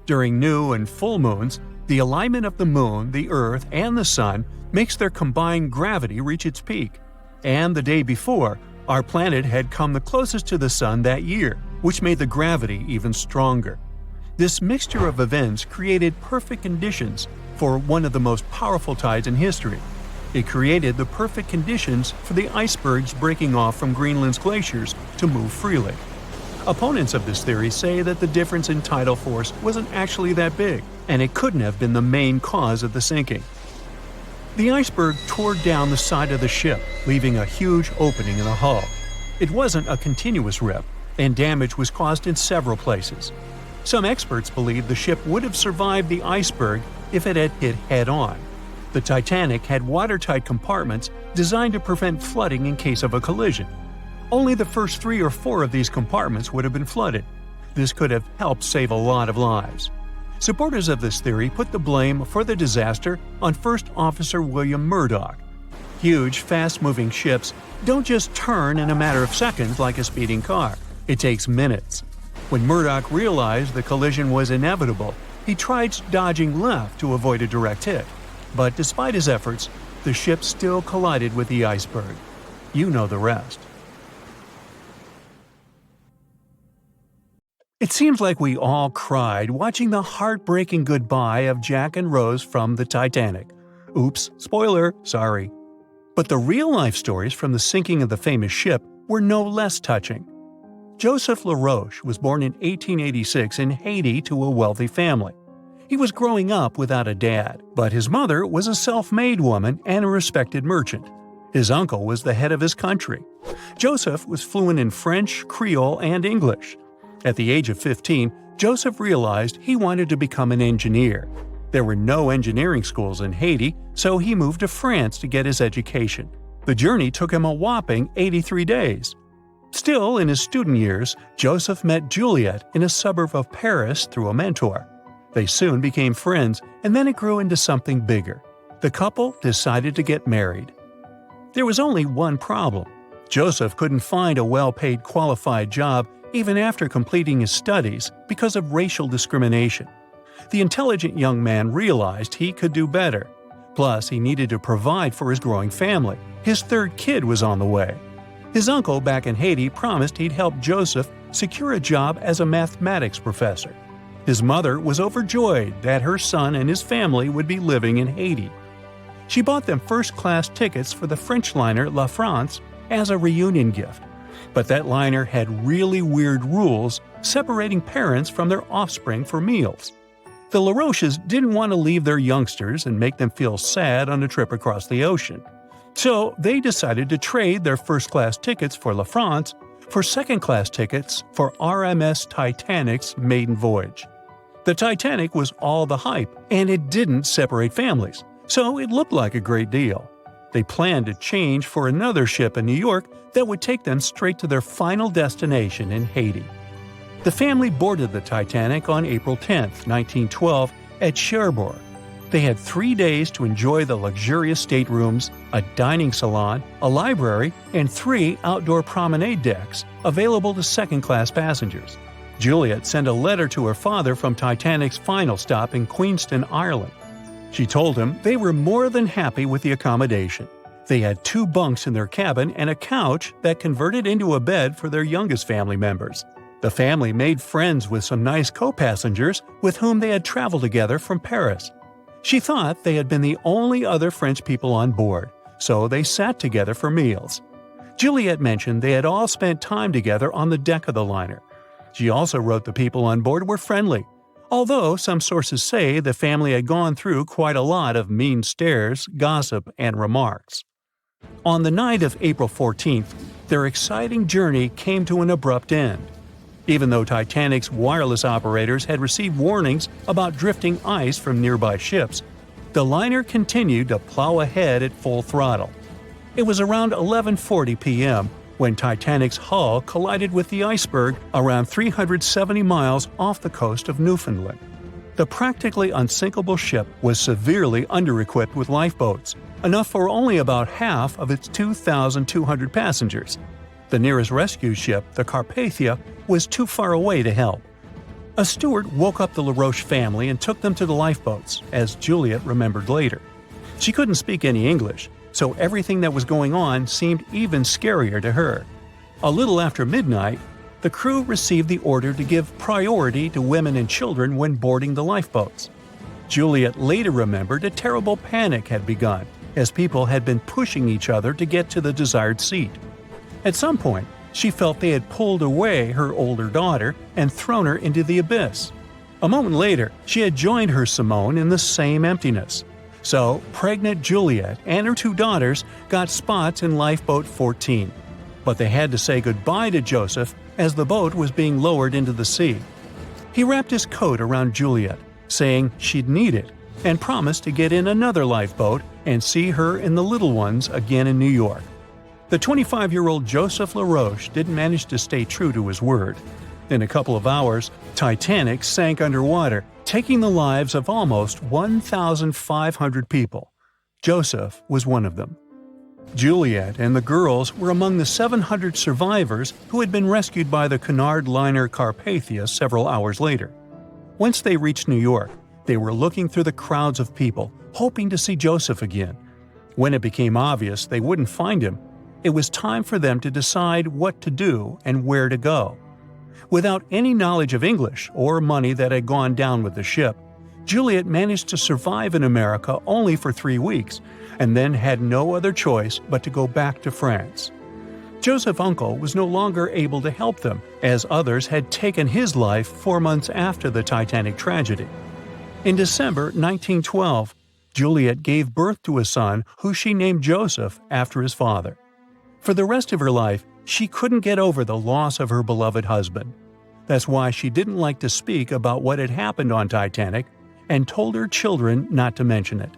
During new and full moons, the alignment of the moon, the Earth, and the Sun makes their combined gravity reach its peak. And the day before, our planet had come the closest to the Sun that year, which made the gravity even stronger. This mixture of events created perfect conditions for one of the most powerful tides in history. It created the perfect conditions for the icebergs breaking off from Greenland's glaciers to move freely. Opponents of this theory say that the difference in tidal force wasn't actually that big, and it couldn't have been the main cause of the sinking. The iceberg tore down the side of the ship, leaving a huge opening in the hull. It wasn't a continuous rip, and damage was caused in several places. Some experts believe the ship would have survived the iceberg if it had hit head-on. The Titanic had watertight compartments designed to prevent flooding in case of a collision. Only the first 3 or 4 of these compartments would have been flooded. This could have helped save a lot of lives. Supporters of this theory put the blame for the disaster on First Officer William Murdoch. Huge, fast-moving ships don't just turn in a matter of seconds like a speeding car. It takes minutes. When Murdoch realized the collision was inevitable, he tried dodging left to avoid a direct hit. But despite his efforts, the ship still collided with the iceberg. You know the rest. It seems like we all cried watching the heartbreaking goodbye of Jack and Rose from the Titanic. Oops, spoiler, sorry. But the real-life stories from the sinking of the famous ship were no less touching. Joseph Laroche was born in 1886 in Haiti to a wealthy family. He was growing up without a dad, but his mother was a self-made woman and a respected merchant. His uncle was the head of his country. Joseph was fluent in French, Creole, and English. At the age of 15, Joseph realized he wanted to become an engineer. There were no engineering schools in Haiti, so he moved to France to get his education. The journey took him a whopping 83 days. Still, in his student years, Joseph met Juliet in a suburb of Paris through a mentor. They soon became friends, and then it grew into something bigger. The couple decided to get married. There was only one problem. Joseph couldn't find a well-paid qualified job even after completing his studies because of racial discrimination. The intelligent young man realized he could do better. Plus, he needed to provide for his growing family. His third kid was on the way. His uncle back in Haiti promised he'd help Joseph secure a job as a mathematics professor. His mother was overjoyed that her son and his family would be living in Haiti. She bought them first-class tickets for the French liner La France as a reunion gift. But that liner had really weird rules separating parents from their offspring for meals. The Laroches didn't want to leave their youngsters and make them feel sad on a trip across the ocean. So they decided to trade their first-class tickets for La France for second-class tickets for RMS Titanic's maiden voyage. The Titanic was all the hype, and it didn't separate families, so it looked like a great deal. They planned to change for another ship in New York that would take them straight to their final destination in Haiti. The family boarded the Titanic on April 10, 1912, at Cherbourg. They had 3 days to enjoy the luxurious staterooms, a dining salon, a library, and 3 outdoor promenade decks available to second-class passengers. Juliet sent a letter to her father from Titanic's final stop in Queenston, Ireland. She told him they were more than happy with the accommodation. They had 2 bunks in their cabin and a couch that converted into a bed for their youngest family members. The family made friends with some nice co-passengers with whom they had traveled together from Paris. She thought they had been the only other French people on board, so they sat together for meals. Juliet mentioned they had all spent time together on the deck of the liner. She also wrote the people on board were friendly, although some sources say the family had gone through quite a lot of mean stares, gossip, and remarks. On the night of April 14th, their exciting journey came to an abrupt end. Even though Titanic's wireless operators had received warnings about drifting ice from nearby ships, the liner continued to plow ahead at full throttle. It was around 11:40 p.m. when Titanic's hull collided with the iceberg around 370 miles off the coast of Newfoundland. The practically unsinkable ship was severely under-equipped with lifeboats, enough for only about half of its 2,200 passengers. The nearest rescue ship, the Carpathia, was too far away to help. A steward woke up the Laroche family and took them to the lifeboats, as Juliet remembered later. She couldn't speak any English, so everything that was going on seemed even scarier to her. A little after midnight, the crew received the order to give priority to women and children when boarding the lifeboats. Juliet later remembered a terrible panic had begun, as people had been pushing each other to get to the desired seat. At some point, she felt they had pulled away her older daughter and thrown her into the abyss. A moment later, she had joined her Simone in the same emptiness. So, pregnant Juliet and her 2 daughters got spots in Lifeboat 14. But they had to say goodbye to Joseph as the boat was being lowered into the sea. He wrapped his coat around Juliet, saying she'd need it, and promised to get in another lifeboat and see her and the little ones again in New York. The 25-year-old Joseph Laroche didn't manage to stay true to his word. In a couple of hours, Titanic sank underwater, taking the lives of almost 1,500 people. Joseph was one of them. Juliet and the girls were among the 700 survivors who had been rescued by the Cunard liner Carpathia several hours later. Once they reached New York, they were looking through the crowds of people, hoping to see Joseph again. When it became obvious they wouldn't find him, it was time for them to decide what to do and where to go. Without any knowledge of English or money that had gone down with the ship, Juliet managed to survive in America only for 3 weeks, and then had no other choice but to go back to France. Joseph's uncle was no longer able to help them, as others had taken his life 4 months after the Titanic tragedy. In December 1912, Juliet gave birth to a son who she named Joseph after his father. For the rest of her life, she couldn't get over the loss of her beloved husband. That's why she didn't like to speak about what had happened on Titanic and told her children not to mention it.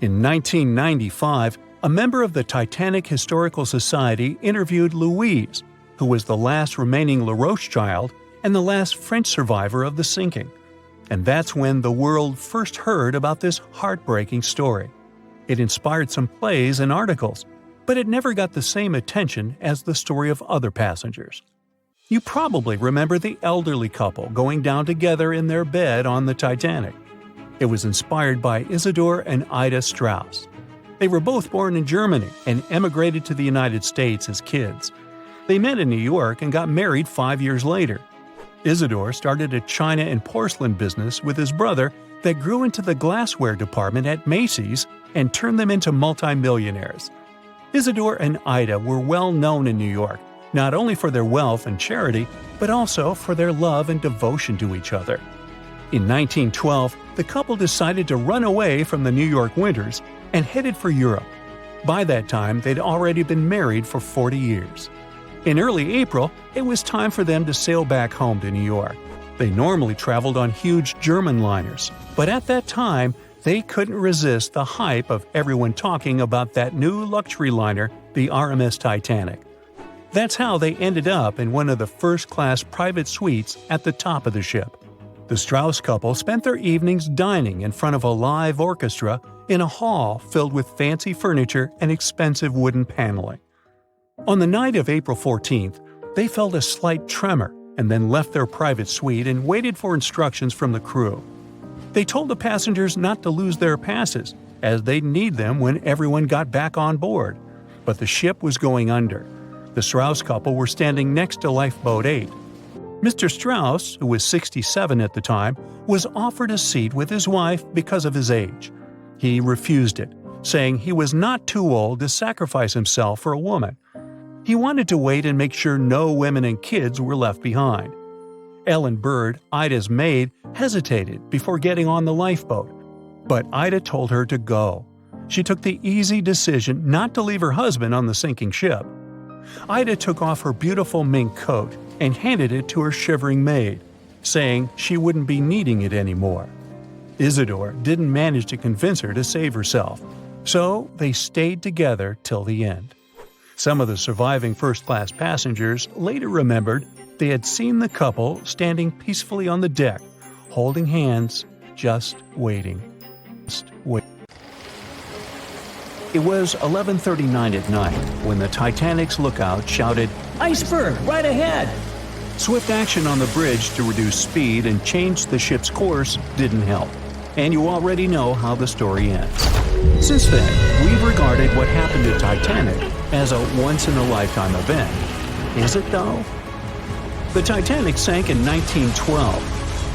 In 1995, a member of the Titanic Historical Society interviewed Louise, who was the last remaining Laroche child and the last French survivor of the sinking. And that's when the world first heard about this heartbreaking story. It inspired some plays and articles, but it never got the same attention as the story of other passengers. You probably remember the elderly couple going down together in their bed on the Titanic. It was inspired by Isidor and Ida Straus. They were both born in Germany and emigrated to the United States as kids. They met in New York and got married 5 years later. Isidor started a china and porcelain business with his brother that grew into the glassware department at Macy's and turned them into multimillionaires. Isidor and Ida were well known in New York, not only for their wealth and charity, but also for their love and devotion to each other. In 1912, the couple decided to run away from the New York winters and headed for Europe. By that time, they'd already been married for 40 years. In early April, it was time for them to sail back home to New York. They normally traveled on huge German liners, but at that time, they couldn't resist the hype of everyone talking about that new luxury liner, the RMS Titanic. That's how they ended up in one of the first-class private suites at the top of the ship. The Straus couple spent their evenings dining in front of a live orchestra in a hall filled with fancy furniture and expensive wooden paneling. On the night of April 14th, they felt a slight tremor and then left their private suite and waited for instructions from the crew. They told the passengers not to lose their passes, as they'd need them when everyone got back on board. But the ship was going under. The Straus couple were standing next to Lifeboat 8. Mr. Straus, who was 67 at the time, was offered a seat with his wife because of his age. He refused it, saying he was not too old to sacrifice himself for a woman. He wanted to wait and make sure no women and kids were left behind. Ellen Bird, Ida's maid, hesitated before getting on the lifeboat, but Ida told her to go. She took the easy decision not to leave her husband on the sinking ship. Ida took off her beautiful mink coat and handed it to her shivering maid, saying she wouldn't be needing it anymore. Isidor didn't manage to convince her to save herself, so they stayed together till the end. Some of the surviving first-class passengers later remembered they had seen the couple standing peacefully on the deck, holding hands, just waiting. It was 11:39 at night when the Titanic's lookout shouted, "Iceberg, right ahead!" Swift action on the bridge to reduce speed and change the ship's course didn't help, and you already know how the story ends. Since then, we've regarded what happened to Titanic as a once-in-a-lifetime event. Is it though? The Titanic sank in 1912.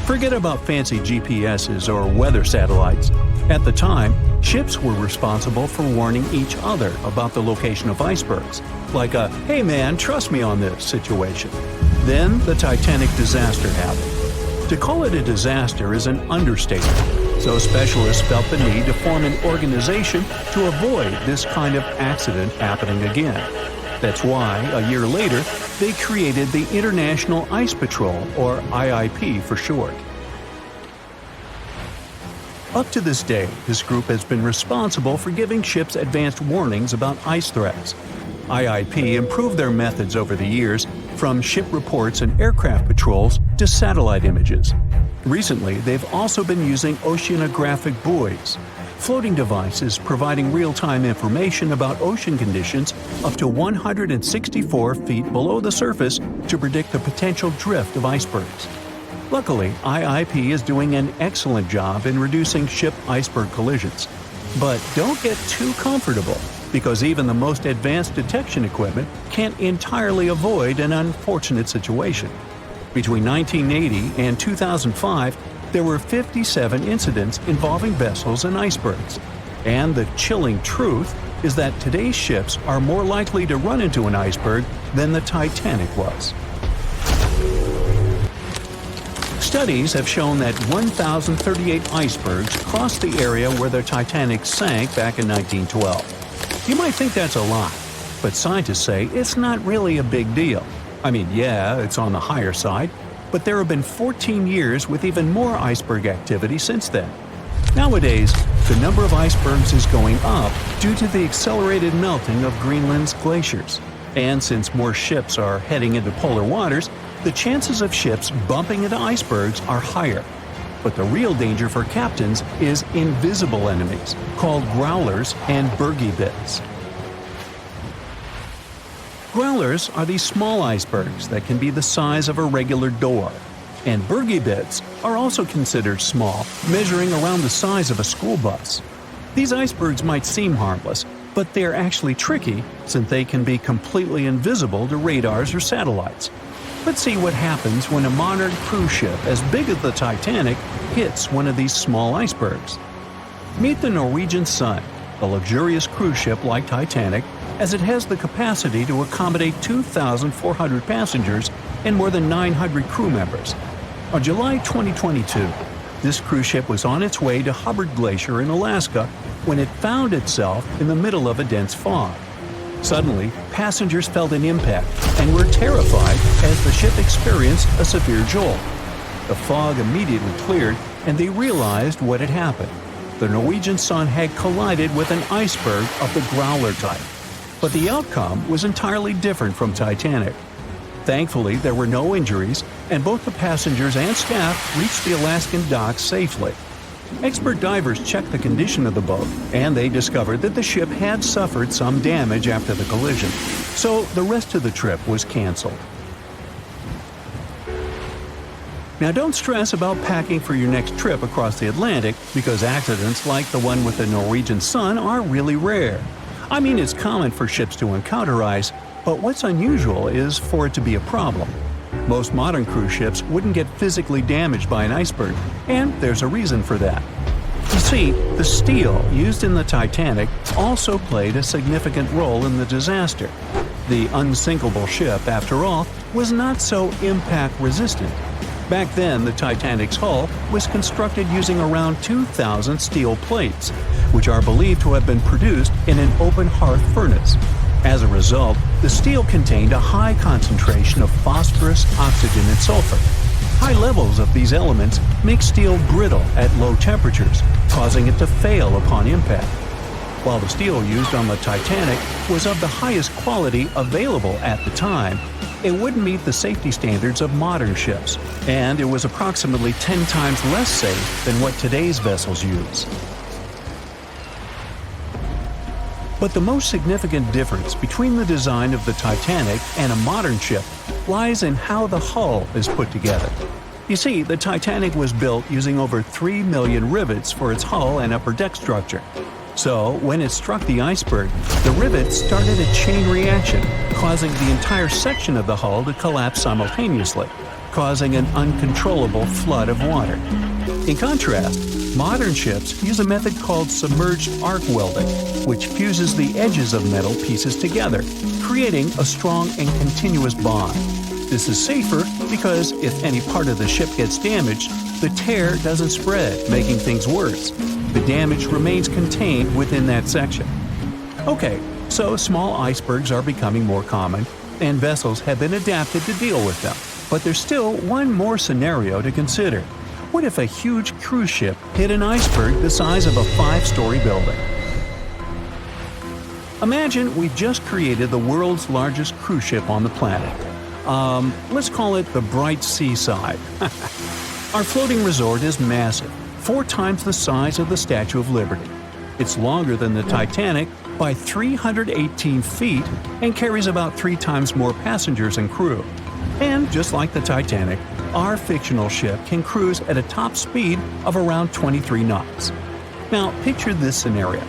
Forget about fancy GPSs or weather satellites. At the time, ships were responsible for warning each other about the location of icebergs, like a "hey man, trust me on this" situation. Then the Titanic disaster happened. To call it a disaster is an understatement, so specialists felt the need to form an organization to avoid this kind of accident happening again. That's why, a year later, they created the International Ice Patrol, or IIP for short. Up to this day, this group has been responsible for giving ships advanced warnings about ice threats. IIP improved their methods over the years, from ship reports and aircraft patrols to satellite images. Recently, they've also been using oceanographic buoys, floating devices providing real-time information about ocean conditions up to 164 feet below the surface to predict the potential drift of icebergs. Luckily, IIP is doing an excellent job in reducing ship iceberg collisions. But don't get too comfortable, because even the most advanced detection equipment can't entirely avoid an unfortunate situation. Between 1980 and 2005, there were 57 incidents involving vessels and icebergs. And the chilling truth is that today's ships are more likely to run into an iceberg than the Titanic was. Studies have shown that 1,038 icebergs crossed the area where the Titanic sank back in 1912. You might think that's a lot, but scientists say it's not really a big deal. I mean, yeah, it's on the higher side, but there have been 14 years with even more iceberg activity since then. Nowadays, the number of icebergs is going up due to the accelerated melting of Greenland's glaciers. And since more ships are heading into polar waters, the chances of ships bumping into icebergs are higher. But the real danger for captains is invisible enemies, called growlers and bergy bits. Growlers are these small icebergs that can be the size of a regular door. And bergy bits are also considered small, measuring around the size of a school bus. These icebergs might seem harmless, but they're actually tricky since they can be completely invisible to radars or satellites. Let's see what happens when a modern cruise ship as big as the Titanic hits one of these small icebergs. Meet the Norwegian Sun, a luxurious cruise ship like Titanic, as it has the capacity to accommodate 2,400 passengers and more than 900 crew members. On July 2022, this cruise ship was on its way to Hubbard Glacier in Alaska when it found itself in the middle of a dense fog. Suddenly, passengers felt an impact and were terrified as the ship experienced a severe jolt. The fog immediately cleared and they realized what had happened. The Norwegian Sun had collided with an iceberg of the growler type. But the outcome was entirely different from Titanic. Thankfully, there were no injuries, and both the passengers and staff reached the Alaskan docks safely. Expert divers checked the condition of the boat, and they discovered that the ship had suffered some damage after the collision, so the rest of the trip was canceled. Now don't stress about packing for your next trip across the Atlantic, because accidents like the one with the Norwegian Sun are really rare. I mean, it's common for ships to encounter ice, but what's unusual is for it to be a problem. Most modern cruise ships wouldn't get physically damaged by an iceberg, and there's a reason for that. You see, the steel used in the Titanic also played a significant role in the disaster. The unsinkable ship, after all, was not so impact-resistant. Back then, the Titanic's hull was constructed using around 2,000 steel plates, which are believed to have been produced in an open hearth furnace. As a result, the steel contained a high concentration of phosphorus, oxygen, and sulfur. High levels of these elements make steel brittle at low temperatures, causing it to fail upon impact. While the steel used on the Titanic was of the highest quality available at the time, it wouldn't meet the safety standards of modern ships, and it was approximately 10 times less safe than what today's vessels use. But the most significant difference between the design of the Titanic and a modern ship lies in how the hull is put together. You see, the Titanic was built using over 3 million rivets for its hull and upper deck structure. So, when it struck the iceberg, the rivets started a chain reaction, causing the entire section of the hull to collapse simultaneously, causing an uncontrollable flood of water. In contrast, modern ships use a method called submerged arc welding, which fuses the edges of metal pieces together, creating a strong and continuous bond. This is safer because if any part of the ship gets damaged, the tear doesn't spread, making things worse. The damage remains contained within that section. Okay, so small icebergs are becoming more common, and vessels have been adapted to deal with them. But there's still one more scenario to consider. What if a huge cruise ship hit an iceberg the size of a 5-story building? Imagine we've just created the world's largest cruise ship on the planet. Let's call it the Bright Seaside. Our floating resort is massive, 4 times the size of the Statue of Liberty. It's longer than the Titanic by 318 feet and carries about 3 times more passengers and crew. And just like the Titanic, our fictional ship can cruise at a top speed of around 23 knots. Now, picture this scenario.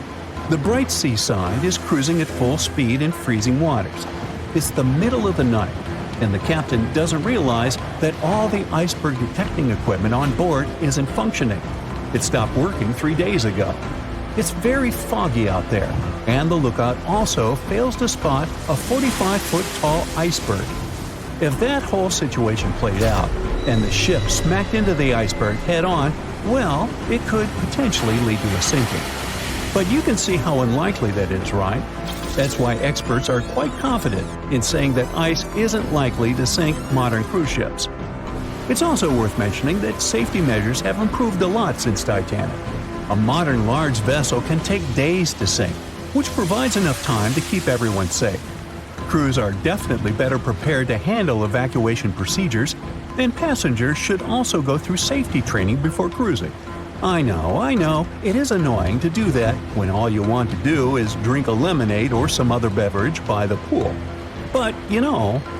The Bright Seaside is cruising at full speed in freezing waters. It's the middle of the night, and the captain doesn't realize that all the iceberg detecting equipment on board isn't functioning. It stopped working 3 days ago. It's very foggy out there, and the lookout also fails to spot a 45-foot tall iceberg. If that whole situation played out, and the ship smacked into the iceberg head-on, well, it could potentially lead to a sinking. But you can see how unlikely that is, right? That's why experts are quite confident in saying that ice isn't likely to sink modern cruise ships. It's also worth mentioning that safety measures have improved a lot since Titanic. A modern large vessel can take days to sink, which provides enough time to keep everyone safe. Crews are definitely better prepared to handle evacuation procedures, and passengers should also go through safety training before cruising. I know, it is annoying to do that when all you want to do is drink a lemonade or some other beverage by the pool. But,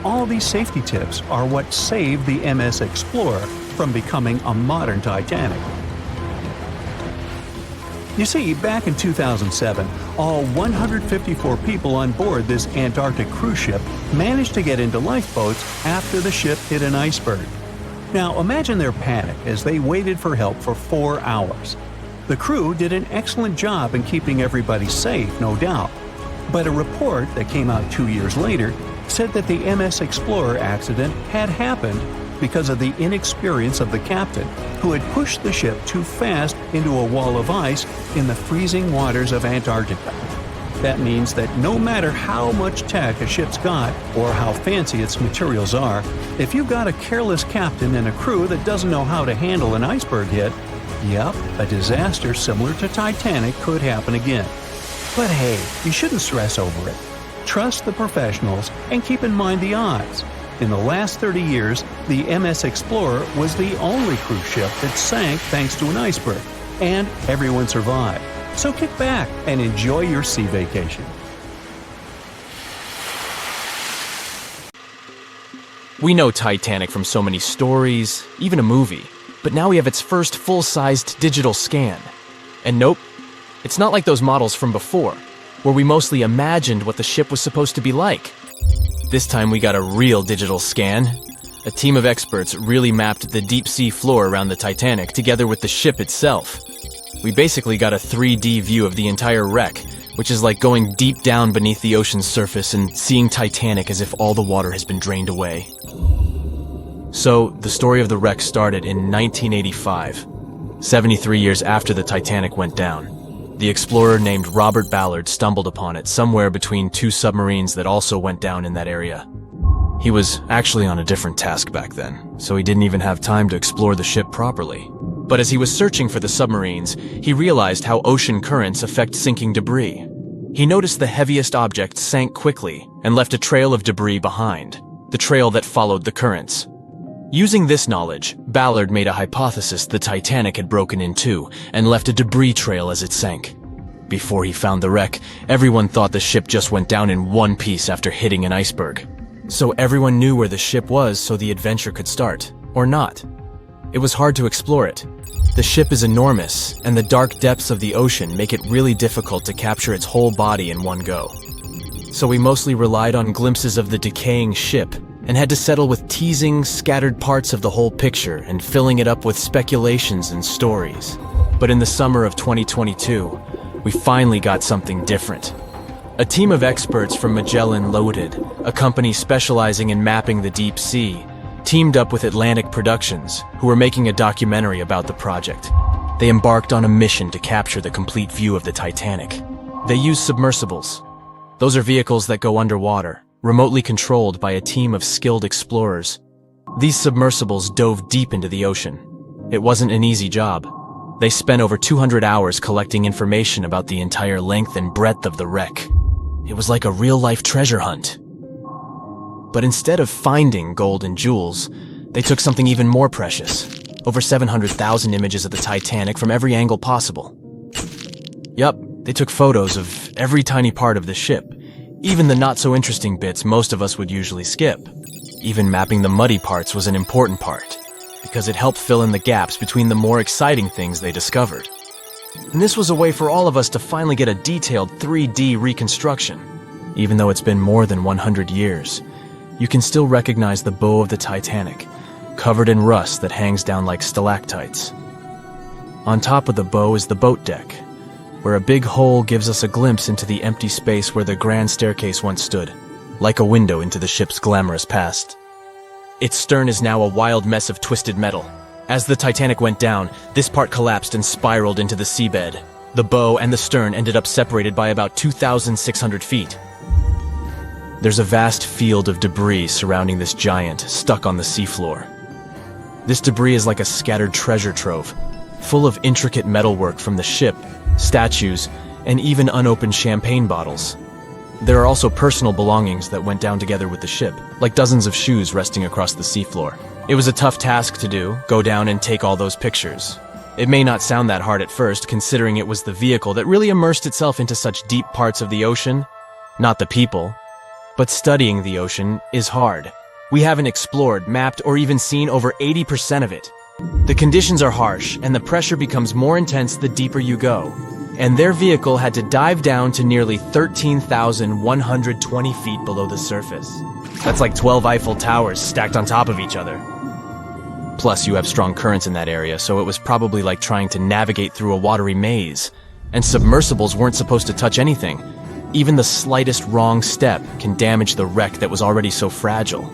all these safety tips are what saved the MS Explorer from becoming a modern Titanic. You see, back in 2007, all 154 people on board this Antarctic cruise ship managed to get into lifeboats after the ship hit an iceberg. Now imagine their panic as they waited for help for 4 hours. The crew did an excellent job in keeping everybody safe, no doubt. But a report that came out 2 years later said that the MS Explorer accident had happened because of the inexperience of the captain, who had pushed the ship too fast into a wall of ice in the freezing waters of Antarctica. That means that no matter how much tech a ship's got or how fancy its materials are, if you've got a careless captain and a crew that doesn't know how to handle an iceberg hit, yep, a disaster similar to Titanic could happen again. But hey, you shouldn't stress over it. Trust the professionals and keep in mind the odds. In the last 30 years, the MS Explorer was the only cruise ship that sank thanks to an iceberg, and everyone survived. So kick back and enjoy your sea vacation. We know Titanic from so many stories, even a movie, but now we have its first full-sized digital scan. And nope, it's not like those models from before, where we mostly imagined what the ship was supposed to be like. This time we got a real digital scan. A team of experts really mapped the deep sea floor around the Titanic together with the ship itself. We basically got a 3D view of the entire wreck, which is like going deep down beneath the ocean's surface and seeing Titanic as if all the water has been drained away. So, the story of the wreck started in 1985, 73 years after the Titanic went down. The explorer named Robert Ballard stumbled upon it somewhere between two submarines that also went down in that area. He was actually on a different task back then, so he didn't even have time to explore the ship properly. But as he was searching for the submarines, he realized how ocean currents affect sinking debris. He noticed the heaviest object sank quickly and left a trail of debris behind, the trail that followed the currents. Using this knowledge, Ballard made a hypothesis the Titanic had broken in two and left a debris trail as it sank. Before he found the wreck, everyone thought the ship just went down in one piece after hitting an iceberg. So everyone knew where the ship was so the adventure could start, or not. It was hard to explore it. The ship is enormous, and the dark depths of the ocean make it really difficult to capture its whole body in one go. So we mostly relied on glimpses of the decaying ship, and had to settle with teasing scattered parts of the whole picture and filling it up with speculations and stories. But in the summer of 2022, we finally got something different. A team of experts from Magellan Loaded, a company specializing in mapping the deep sea, teamed up with Atlantic Productions, who were making a documentary about the project. They embarked on a mission to capture the complete view of the Titanic. They used submersibles. Those are vehicles that go underwater, remotely controlled by a team of skilled explorers. These submersibles dove deep into the ocean. It wasn't an easy job. They spent over 200 hours collecting information about the entire length and breadth of the wreck. It was like a real-life treasure hunt. But instead of finding gold and jewels, they took something even more precious. Over 700,000 images of the Titanic from every angle possible. Yup, they took photos of every tiny part of the ship, even the not-so-interesting bits most of us would usually skip. Even mapping the muddy parts was an important part, because it helped fill in the gaps between the more exciting things they discovered. And this was a way for all of us to finally get a detailed 3D reconstruction. Even though it's been more than 100 years, you can still recognize the bow of the Titanic, covered in rust that hangs down like stalactites. On top of the bow is the boat deck, where a big hole gives us a glimpse into the empty space where the grand staircase once stood, like a window into the ship's glamorous past. Its stern is now a wild mess of twisted metal. As the Titanic went down, this part collapsed and spiraled into the seabed. The bow and the stern ended up separated by about 2,600 feet. There's a vast field of debris surrounding this giant, stuck on the seafloor. This debris is like a scattered treasure trove, full of intricate metalwork from the ship, statues, and even unopened champagne bottles. There are also personal belongings that went down together with the ship, like dozens of shoes resting across the seafloor. It was a tough task to do, go down and take all those pictures. It may not sound that hard at first, considering it was the vehicle that really immersed itself into such deep parts of the ocean, not the people. But studying the ocean is hard. We haven't explored, mapped, or even seen over 80% of it. The conditions are harsh, and the pressure becomes more intense the deeper you go. And their vehicle had to dive down to nearly 13,120 feet below the surface. That's like 12 Eiffel Towers stacked on top of each other. Plus, you have strong currents in that area, so it was probably like trying to navigate through a watery maze. And submersibles weren't supposed to touch anything. Even the slightest wrong step can damage the wreck that was already so fragile.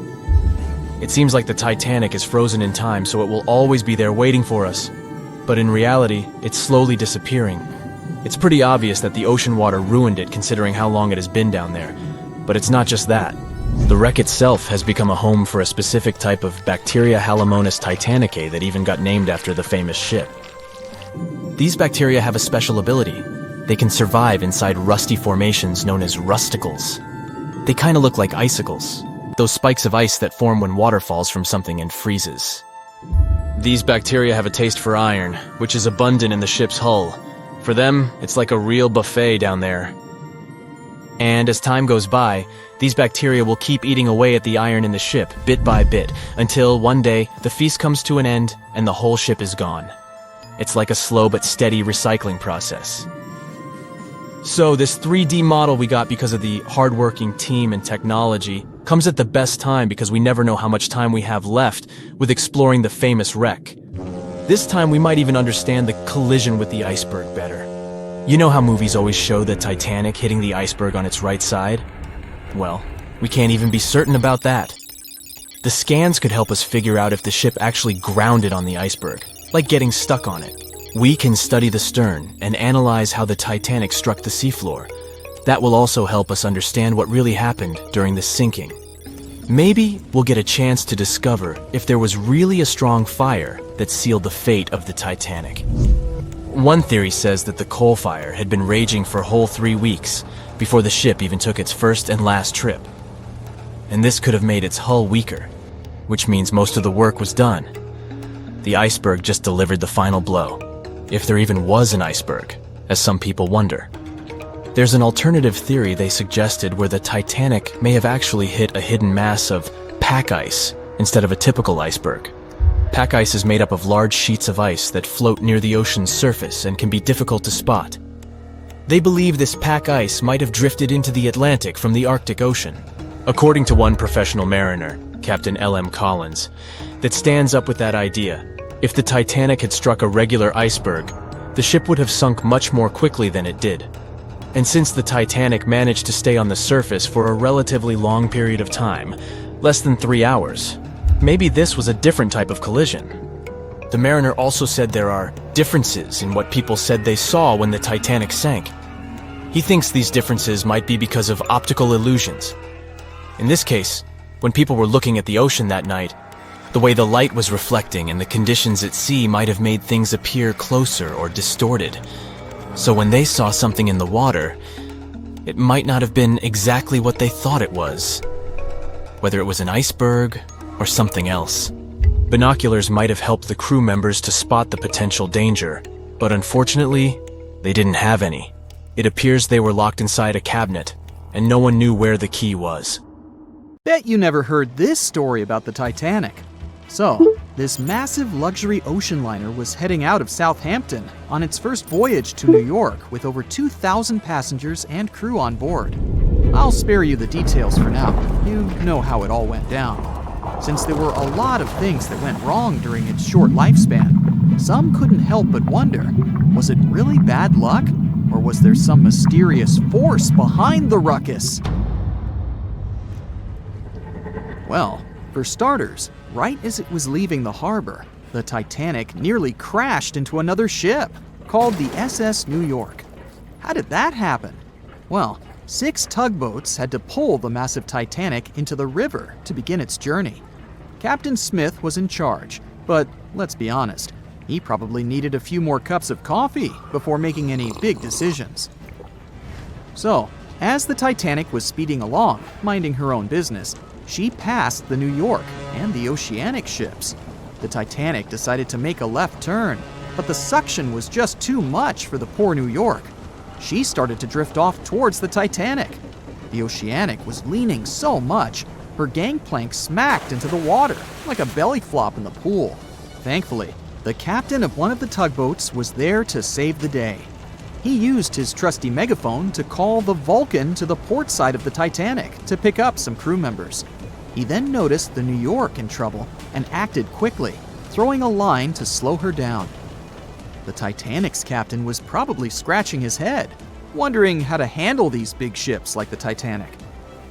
It seems like the Titanic is frozen in time, so it will always be there waiting for us. But in reality, it's slowly disappearing. It's pretty obvious that the ocean water ruined it considering how long it has been down there. But it's not just that. The wreck itself has become a home for a specific type of Bacteria Halomonas titanicae that even got named after the famous ship. These bacteria have a special ability. They can survive inside rusty formations known as rusticles. They kind of look like icicles, those spikes of ice that form when water falls from something and freezes. These bacteria have a taste for iron, which is abundant in the ship's hull. For them, it's like a real buffet down there. And as time goes by, these bacteria will keep eating away at the iron in the ship, bit by bit, until one day, the feast comes to an end and the whole ship is gone. It's like a slow but steady recycling process. So this 3D model we got because of the hardworking team and technology comes at the best time because we never know how much time we have left with exploring the famous wreck. This time we might even understand the collision with the iceberg better. You know how movies always show the Titanic hitting the iceberg on its right side? Well, we can't even be certain about that. The scans could help us figure out if the ship actually grounded on the iceberg, like getting stuck on it. We can study the stern and analyze how the Titanic struck the seafloor. That will also help us understand what really happened during the sinking. Maybe we'll get a chance to discover if there was really a strong fire that sealed the fate of the Titanic. One theory says that the coal fire had been raging for a whole 3 weeks before the ship even took its first and last trip. And this could have made its hull weaker, which means most of the work was done. The iceberg just delivered the final blow, if there even was an iceberg, as some people wonder. There's an alternative theory they suggested where the Titanic may have actually hit a hidden mass of pack ice instead of a typical iceberg. Pack ice is made up of large sheets of ice that float near the ocean's surface and can be difficult to spot. They believe this pack ice might have drifted into the Atlantic from the Arctic Ocean. According to one professional mariner, Captain L.M. Collins, that stands up with that idea. If the Titanic had struck a regular iceberg, the ship would have sunk much more quickly than it did. And since the Titanic managed to stay on the surface for a relatively long period of time, less than 3 hours, maybe this was a different type of collision. The mariner also said there are differences in what people said they saw when the Titanic sank. He thinks these differences might be because of optical illusions. In this case, when people were looking at the ocean that night, the way the light was reflecting and the conditions at sea might have made things appear closer or distorted. So when they saw something in the water, it might not have been exactly what they thought it was. Whether it was an iceberg or something else. Binoculars might have helped the crew members to spot the potential danger, but unfortunately, they didn't have any. It appears they were locked inside a cabinet, and no one knew where the key was. Bet you never heard this story about the Titanic. So, this massive luxury ocean liner was heading out of Southampton on its first voyage to New York with over 2,000 passengers and crew on board. I'll spare you the details for now. You know how it all went down. Since there were a lot of things that went wrong during its short lifespan, some couldn't help but wonder, was it really bad luck? Or was there some mysterious force behind the ruckus? Well, for starters, right as it was leaving the harbor, the Titanic nearly crashed into another ship, called the SS New York. How did that happen? Well, 6 tugboats had to pull the massive Titanic into the river to begin its journey. Captain Smith was in charge, but let's be honest, he probably needed a few more cups of coffee before making any big decisions. So, as the Titanic was speeding along, minding her own business, she passed the New York and the Oceanic ships. The Titanic decided to make a left turn, but the suction was just too much for the poor New York. She started to drift off towards the Titanic. The Oceanic was leaning so much, her gangplank smacked into the water like a belly flop in the pool. Thankfully, the captain of one of the tugboats was there to save the day. He used his trusty megaphone to call the Vulcan to the port side of the Titanic to pick up some crew members. He then noticed the New York in trouble and acted quickly, throwing a line to slow her down. The Titanic's captain was probably scratching his head, wondering how to handle these big ships like the Titanic.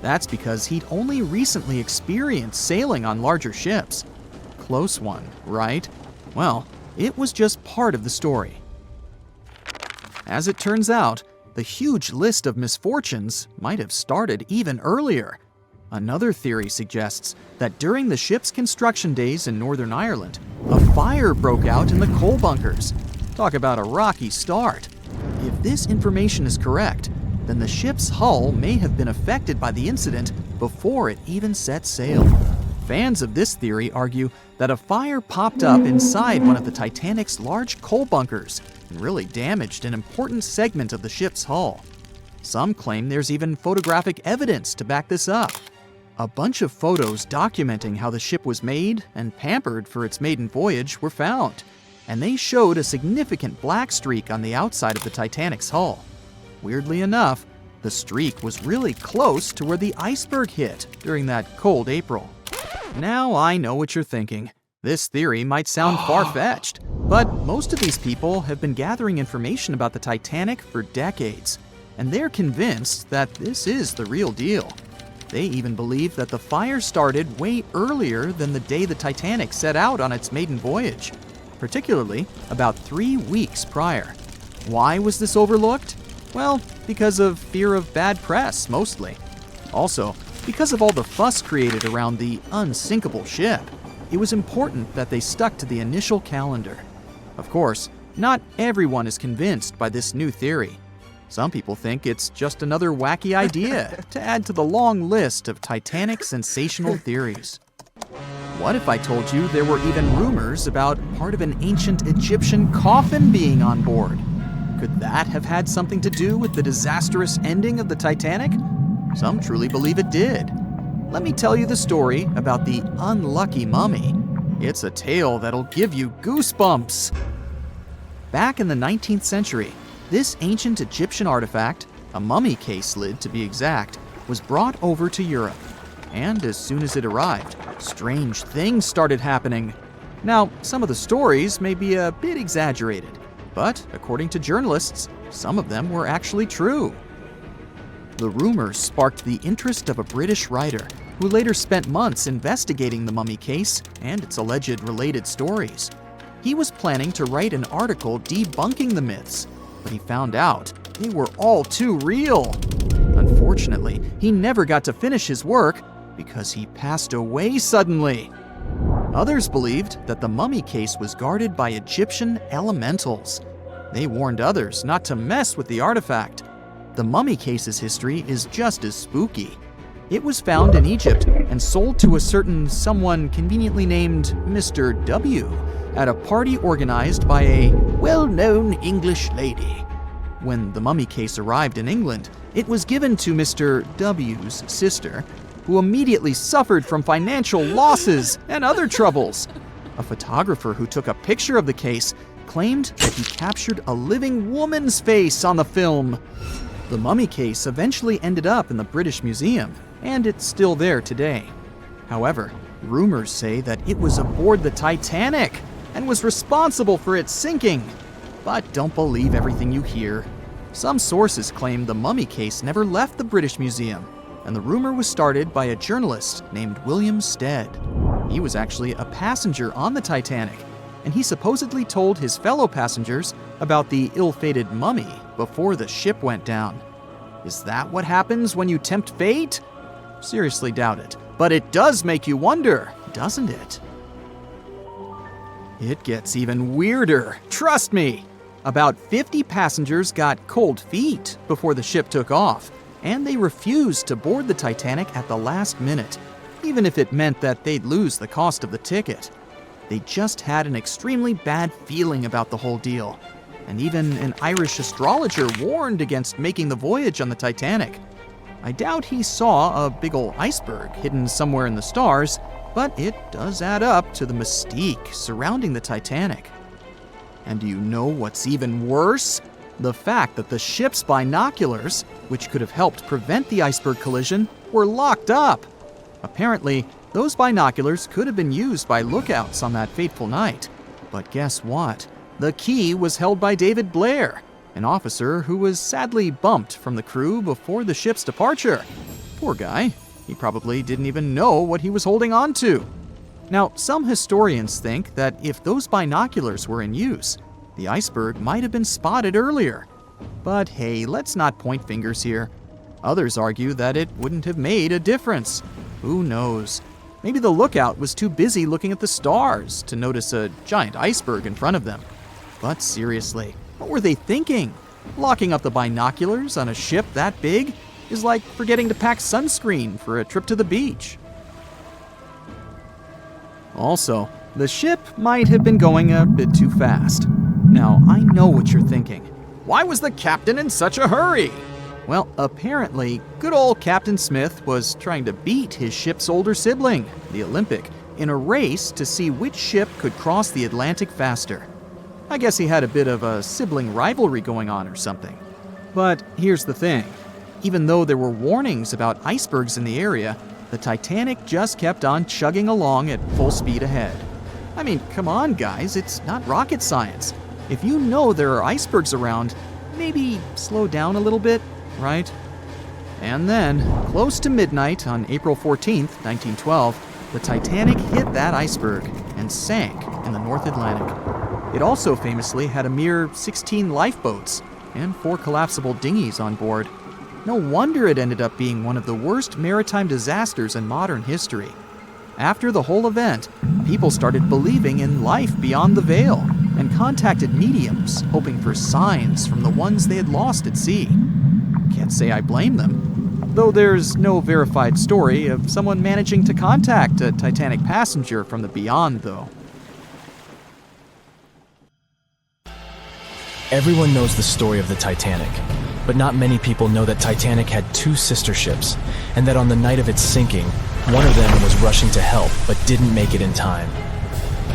That's because he'd only recently experienced sailing on larger ships. Close one, right? Well, it was just part of the story. As it turns out, the huge list of misfortunes might have started even earlier. Another theory suggests that during the ship's construction days in Northern Ireland, a fire broke out in the coal bunkers. Talk about a rocky start. If this information is correct, then the ship's hull may have been affected by the incident before it even set sail. Fans of this theory argue that a fire popped up inside one of the Titanic's large coal bunkers and really damaged an important segment of the ship's hull. Some claim there's even photographic evidence to back this up. A bunch of photos documenting how the ship was made and pampered for its maiden voyage were found, and they showed a significant black streak on the outside of the Titanic's hull. Weirdly enough, the streak was really close to where the iceberg hit during that cold April. Now I know what you're thinking. This theory might sound far-fetched, but most of these people have been gathering information about the Titanic for decades, and they're convinced that this is the real deal. They even believe that the fire started way earlier than the day the Titanic set out on its maiden voyage, particularly about 3 weeks prior. Why was this overlooked? Well, because of fear of bad press, mostly. Also, because of all the fuss created around the unsinkable ship, it was important that they stuck to the initial calendar. Of course, not everyone is convinced by this new theory. Some people think it's just another wacky idea to add to the long list of Titanic sensational theories. What if I told you there were even rumors about part of an ancient Egyptian coffin being on board? Could that have had something to do with the disastrous ending of the Titanic? Some truly believe it did. Let me tell you the story about the unlucky mummy. It's a tale that'll give you goosebumps. Back in the 19th century, this ancient Egyptian artifact, a mummy case lid to be exact, was brought over to Europe. And as soon as it arrived, strange things started happening. Now, some of the stories may be a bit exaggerated, but according to journalists, some of them were actually true. The rumors sparked the interest of a British writer who later spent months investigating the mummy case and its alleged related stories. He was planning to write an article debunking the myths, but he found out they were all too real. Unfortunately, he never got to finish his work because he passed away suddenly. Others believed that the mummy case was guarded by Egyptian elementals. They warned others not to mess with the artifact. The mummy case's history is just as spooky. It was found in Egypt and sold to a certain someone conveniently named Mr. W at a party organized by a well-known English lady. When the mummy case arrived in England, it was given to Mr. W's sister, who immediately suffered from financial losses and other troubles. A photographer who took a picture of the case claimed that he captured a living woman's face on the film. The mummy case eventually ended up in the British Museum, and it's still there today. However, rumors say that it was aboard the Titanic and was responsible for its sinking. But don't believe everything you hear. Some sources claim the mummy case never left the British Museum, and the rumor was started by a journalist named William Stead. He was actually a passenger on the Titanic, and he supposedly told his fellow passengers about the ill-fated mummy before the ship went down. Is that what happens when you tempt fate? Seriously doubt it, but it does make you wonder, doesn't it? It gets even weirder, trust me! About 50 passengers got cold feet before the ship took off, and they refused to board the Titanic at the last minute, even if it meant that they'd lose the cost of the ticket. They just had an extremely bad feeling about the whole deal, and even an Irish astrologer warned against making the voyage on the Titanic. I doubt he saw a big ol' iceberg hidden somewhere in the stars, but it does add up to the mystique surrounding the Titanic. And do you know what's even worse? The fact that the ship's binoculars, which could have helped prevent the iceberg collision, were locked up. Apparently, those binoculars could have been used by lookouts on that fateful night. But guess what? The key was held by David Blair, an officer who was sadly bumped from the crew before the ship's departure. Poor guy. He probably didn't even know what he was holding on to. Now, some historians think that if those binoculars were in use, the iceberg might have been spotted earlier. But hey, let's not point fingers here. Others argue that it wouldn't have made a difference. Who knows? Maybe the lookout was too busy looking at the stars to notice a giant iceberg in front of them. But seriously, what were they thinking? Locking up the binoculars on a ship that big is like forgetting to pack sunscreen for a trip to the beach. Also, the ship might have been going a bit too fast. Now, I know what you're thinking. Why was the captain in such a hurry? Well, apparently, good old Captain Smith was trying to beat his ship's older sibling, the Olympic, in a race to see which ship could cross the Atlantic faster. I guess he had a bit of a sibling rivalry going on or something. But here's the thing. Even though there were warnings about icebergs in the area, the Titanic just kept on chugging along at full speed ahead. I mean, come on, guys, it's not rocket science. If you know there are icebergs around, maybe slow down a little bit, right? And then, close to midnight on April 14th, 1912, the Titanic hit that iceberg and sank in the North Atlantic. It also famously had a mere 16 lifeboats and 4 collapsible dinghies on board. No wonder it ended up being one of the worst maritime disasters in modern history. After the whole event, people started believing in life beyond the veil and contacted mediums, hoping for signs from the ones they had lost at sea. Can't say I blame them, though there's no verified story of someone managing to contact a Titanic passenger from the beyond, though. Everyone knows the story of the Titanic, but not many people know that Titanic had 2 sister ships, and that on the night of its sinking, one of them was rushing to help but didn't make it in time.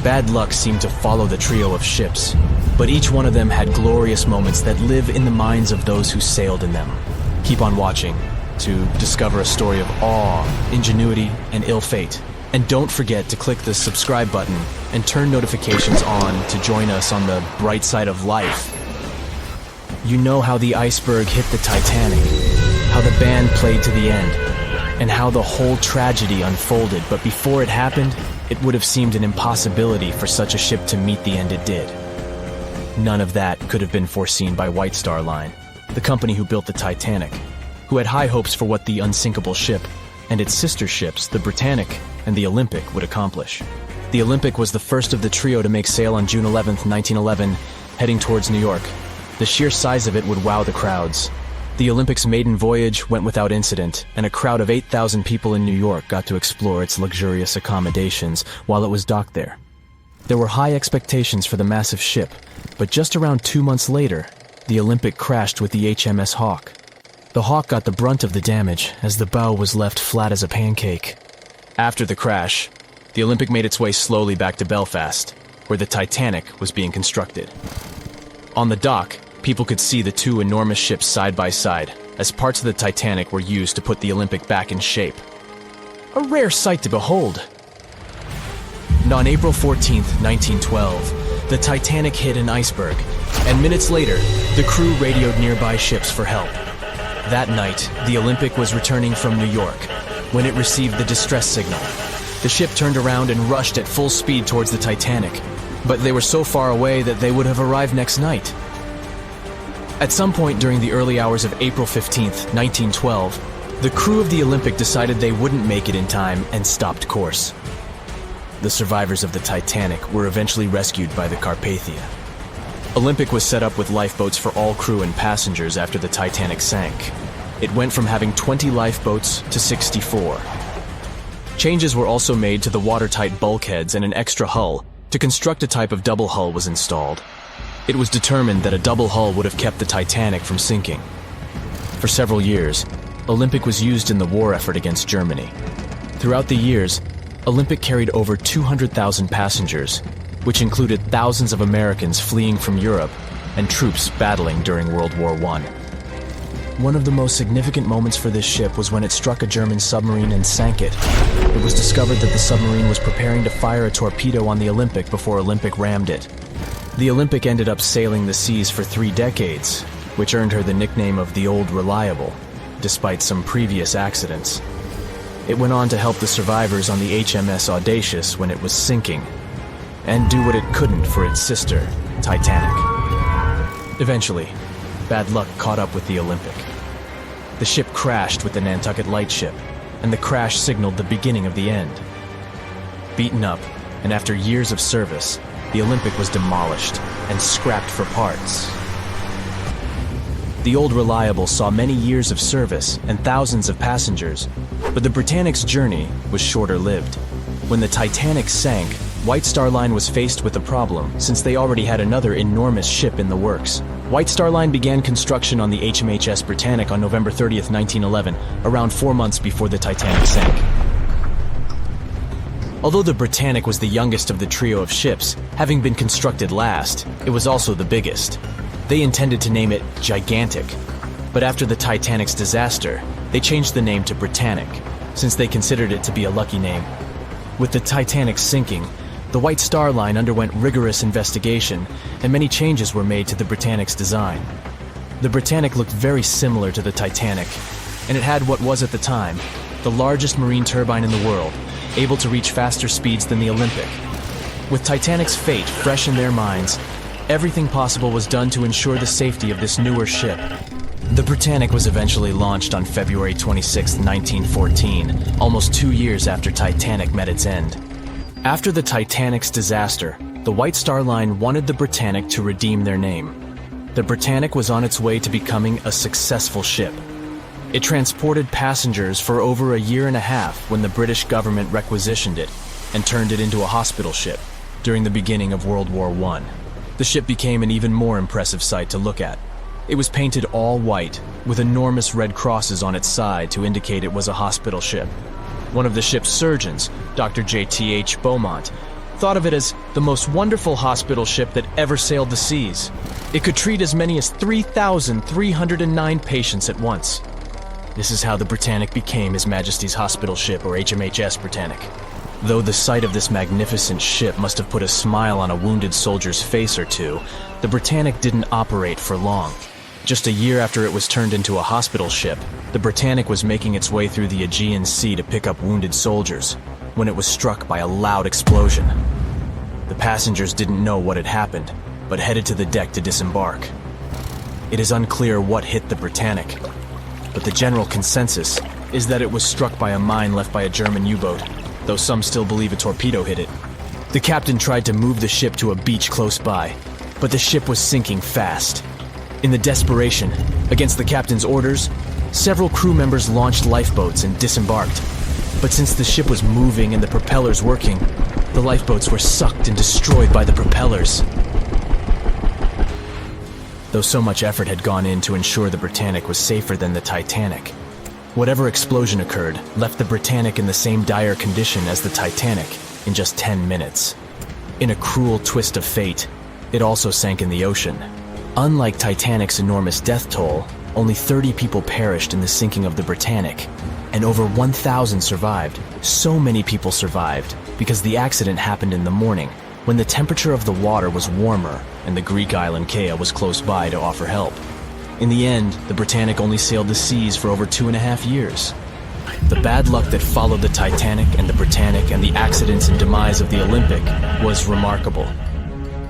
Bad luck seemed to follow the trio of ships, but each one of them had glorious moments that live in the minds of those who sailed in them. Keep on watching to discover a story of awe, ingenuity, and ill fate. And don't forget to click the subscribe button and turn notifications on to join us on the bright side of life. You know how the iceberg hit the Titanic, how the band played to the end, and how the whole tragedy unfolded, but before it happened, it would have seemed an impossibility for such a ship to meet the end it did. None of that could have been foreseen by White Star Line, the company who built the Titanic, who had high hopes for what the unsinkable ship and its sister ships, the Britannic and the Olympic, would accomplish. The Olympic was the first of the trio to make sail on June 11, 1911, heading towards New York. The sheer size of it would wow the crowds. The Olympic's maiden voyage went without incident, and a crowd of 8,000 people in New York got to explore its luxurious accommodations while it was docked there. There were high expectations for the massive ship, but just around 2 months later, the Olympic crashed with the HMS Hawk. The Hawk got the brunt of the damage, as the bow was left flat as a pancake. After the crash, the Olympic made its way slowly back to Belfast, where the Titanic was being constructed. On the dock, people could see the 2 enormous ships side by side, as parts of the Titanic were used to put the Olympic back in shape. A rare sight to behold. And on April 14, 1912, the Titanic hit an iceberg, and minutes later, the crew radioed nearby ships for help. That night, the Olympic was returning from New York when it received the distress signal. The ship turned around and rushed at full speed towards the Titanic, but they were so far away that they would have arrived next night. At some point during the early hours of April 15, 1912, the crew of the Olympic decided they wouldn't make it in time and stopped course. The survivors of the Titanic were eventually rescued by the Carpathia. Olympic was set up with lifeboats for all crew and passengers after the Titanic sank. It went from having 20 lifeboats to 64. Changes were also made to the watertight bulkheads, and an extra hull to construct a type of double hull was installed. It was determined that a double hull would have kept the Titanic from sinking. For several years, Olympic was used in the war effort against Germany. Throughout the years, Olympic carried over 200,000 passengers, which included thousands of Americans fleeing from Europe and troops battling during World War I. One of the most significant moments for this ship was when it struck a German submarine and sank it. It was discovered that the submarine was preparing to fire a torpedo on the Olympic before Olympic rammed it. The Olympic ended up sailing the seas for 3 decades, which earned her the nickname of the Old Reliable, despite some previous accidents. It went on to help the survivors on the HMS Audacious when it was sinking, and do what it couldn't for its sister, Titanic. Eventually, bad luck caught up with the Olympic. The ship crashed with the Nantucket Lightship, and the crash signaled the beginning of the end. Beaten up, and after years of service, the Olympic was demolished and scrapped for parts. The old Reliable saw many years of service and thousands of passengers, but the Britannic's journey was shorter-lived. When the Titanic sank, White Star Line was faced with a problem since they already had another enormous ship in the works. White Star Line began construction on the HMHS Britannic on November 30th, 1911, around 4 months before the Titanic sank. Although the Britannic was the youngest of the trio of ships, having been constructed last, it was also the biggest. They intended to name it Gigantic, but after the Titanic's disaster, they changed the name to Britannic, since they considered it to be a lucky name. With the Titanic sinking, the White Star Line underwent rigorous investigation, and many changes were made to the Britannic's design. The Britannic looked very similar to the Titanic, and it had what was at the time the largest marine turbine in the world, able to reach faster speeds than the Olympic. With Titanic's fate fresh in their minds, everything possible was done to ensure the safety of this newer ship. The Britannic was eventually launched on February 26, 1914, almost 2 years after Titanic met its end. After the Titanic's disaster, the White Star Line wanted the Britannic to redeem their name. The Britannic was on its way to becoming a successful ship. It transported passengers for over a year and a half when the British government requisitioned it and turned it into a hospital ship during the beginning of World War I. The ship became an even more impressive sight to look at. It was painted all white, with enormous red crosses on its side to indicate it was a hospital ship. One of the ship's surgeons, Dr. J.T.H. Beaumont, thought of it as the most wonderful hospital ship that ever sailed the seas. It could treat as many as 3,309 patients at once. This is how the Britannic became His Majesty's Hospital Ship, or HMHS Britannic. Though the sight of this magnificent ship must have put a smile on a wounded soldier's face or two, the Britannic didn't operate for long. Just a year after it was turned into a hospital ship, the Britannic was making its way through the Aegean Sea to pick up wounded soldiers, when it was struck by a loud explosion. The passengers didn't know what had happened, but headed to the deck to disembark. It is unclear what hit the Britannic, but the general consensus is that it was struck by a mine left by a German U-boat, though some still believe a torpedo hit it. The captain tried to move the ship to a beach close by, but the ship was sinking fast. In the desperation, against the captain's orders, several crew members launched lifeboats and disembarked. But since the ship was moving and the propellers working, the lifeboats were sucked and destroyed by the propellers. Though so much effort had gone in to ensure the Britannic was safer than the Titanic, whatever explosion occurred left the Britannic in the same dire condition as the Titanic in just 10 minutes. In a cruel twist of fate, it also sank in the ocean. Unlike Titanic's enormous death toll, only 30 people perished in the sinking of the Britannic, and over 1,000 survived. So many people survived because the accident happened in the morning, when the temperature of the water was warmer and the Greek island Kea was close by to offer help. In the end, the Britannic only sailed the seas for over 2.5 years. The bad luck that followed the Titanic and the Britannic and the accidents and demise of the Olympic was remarkable.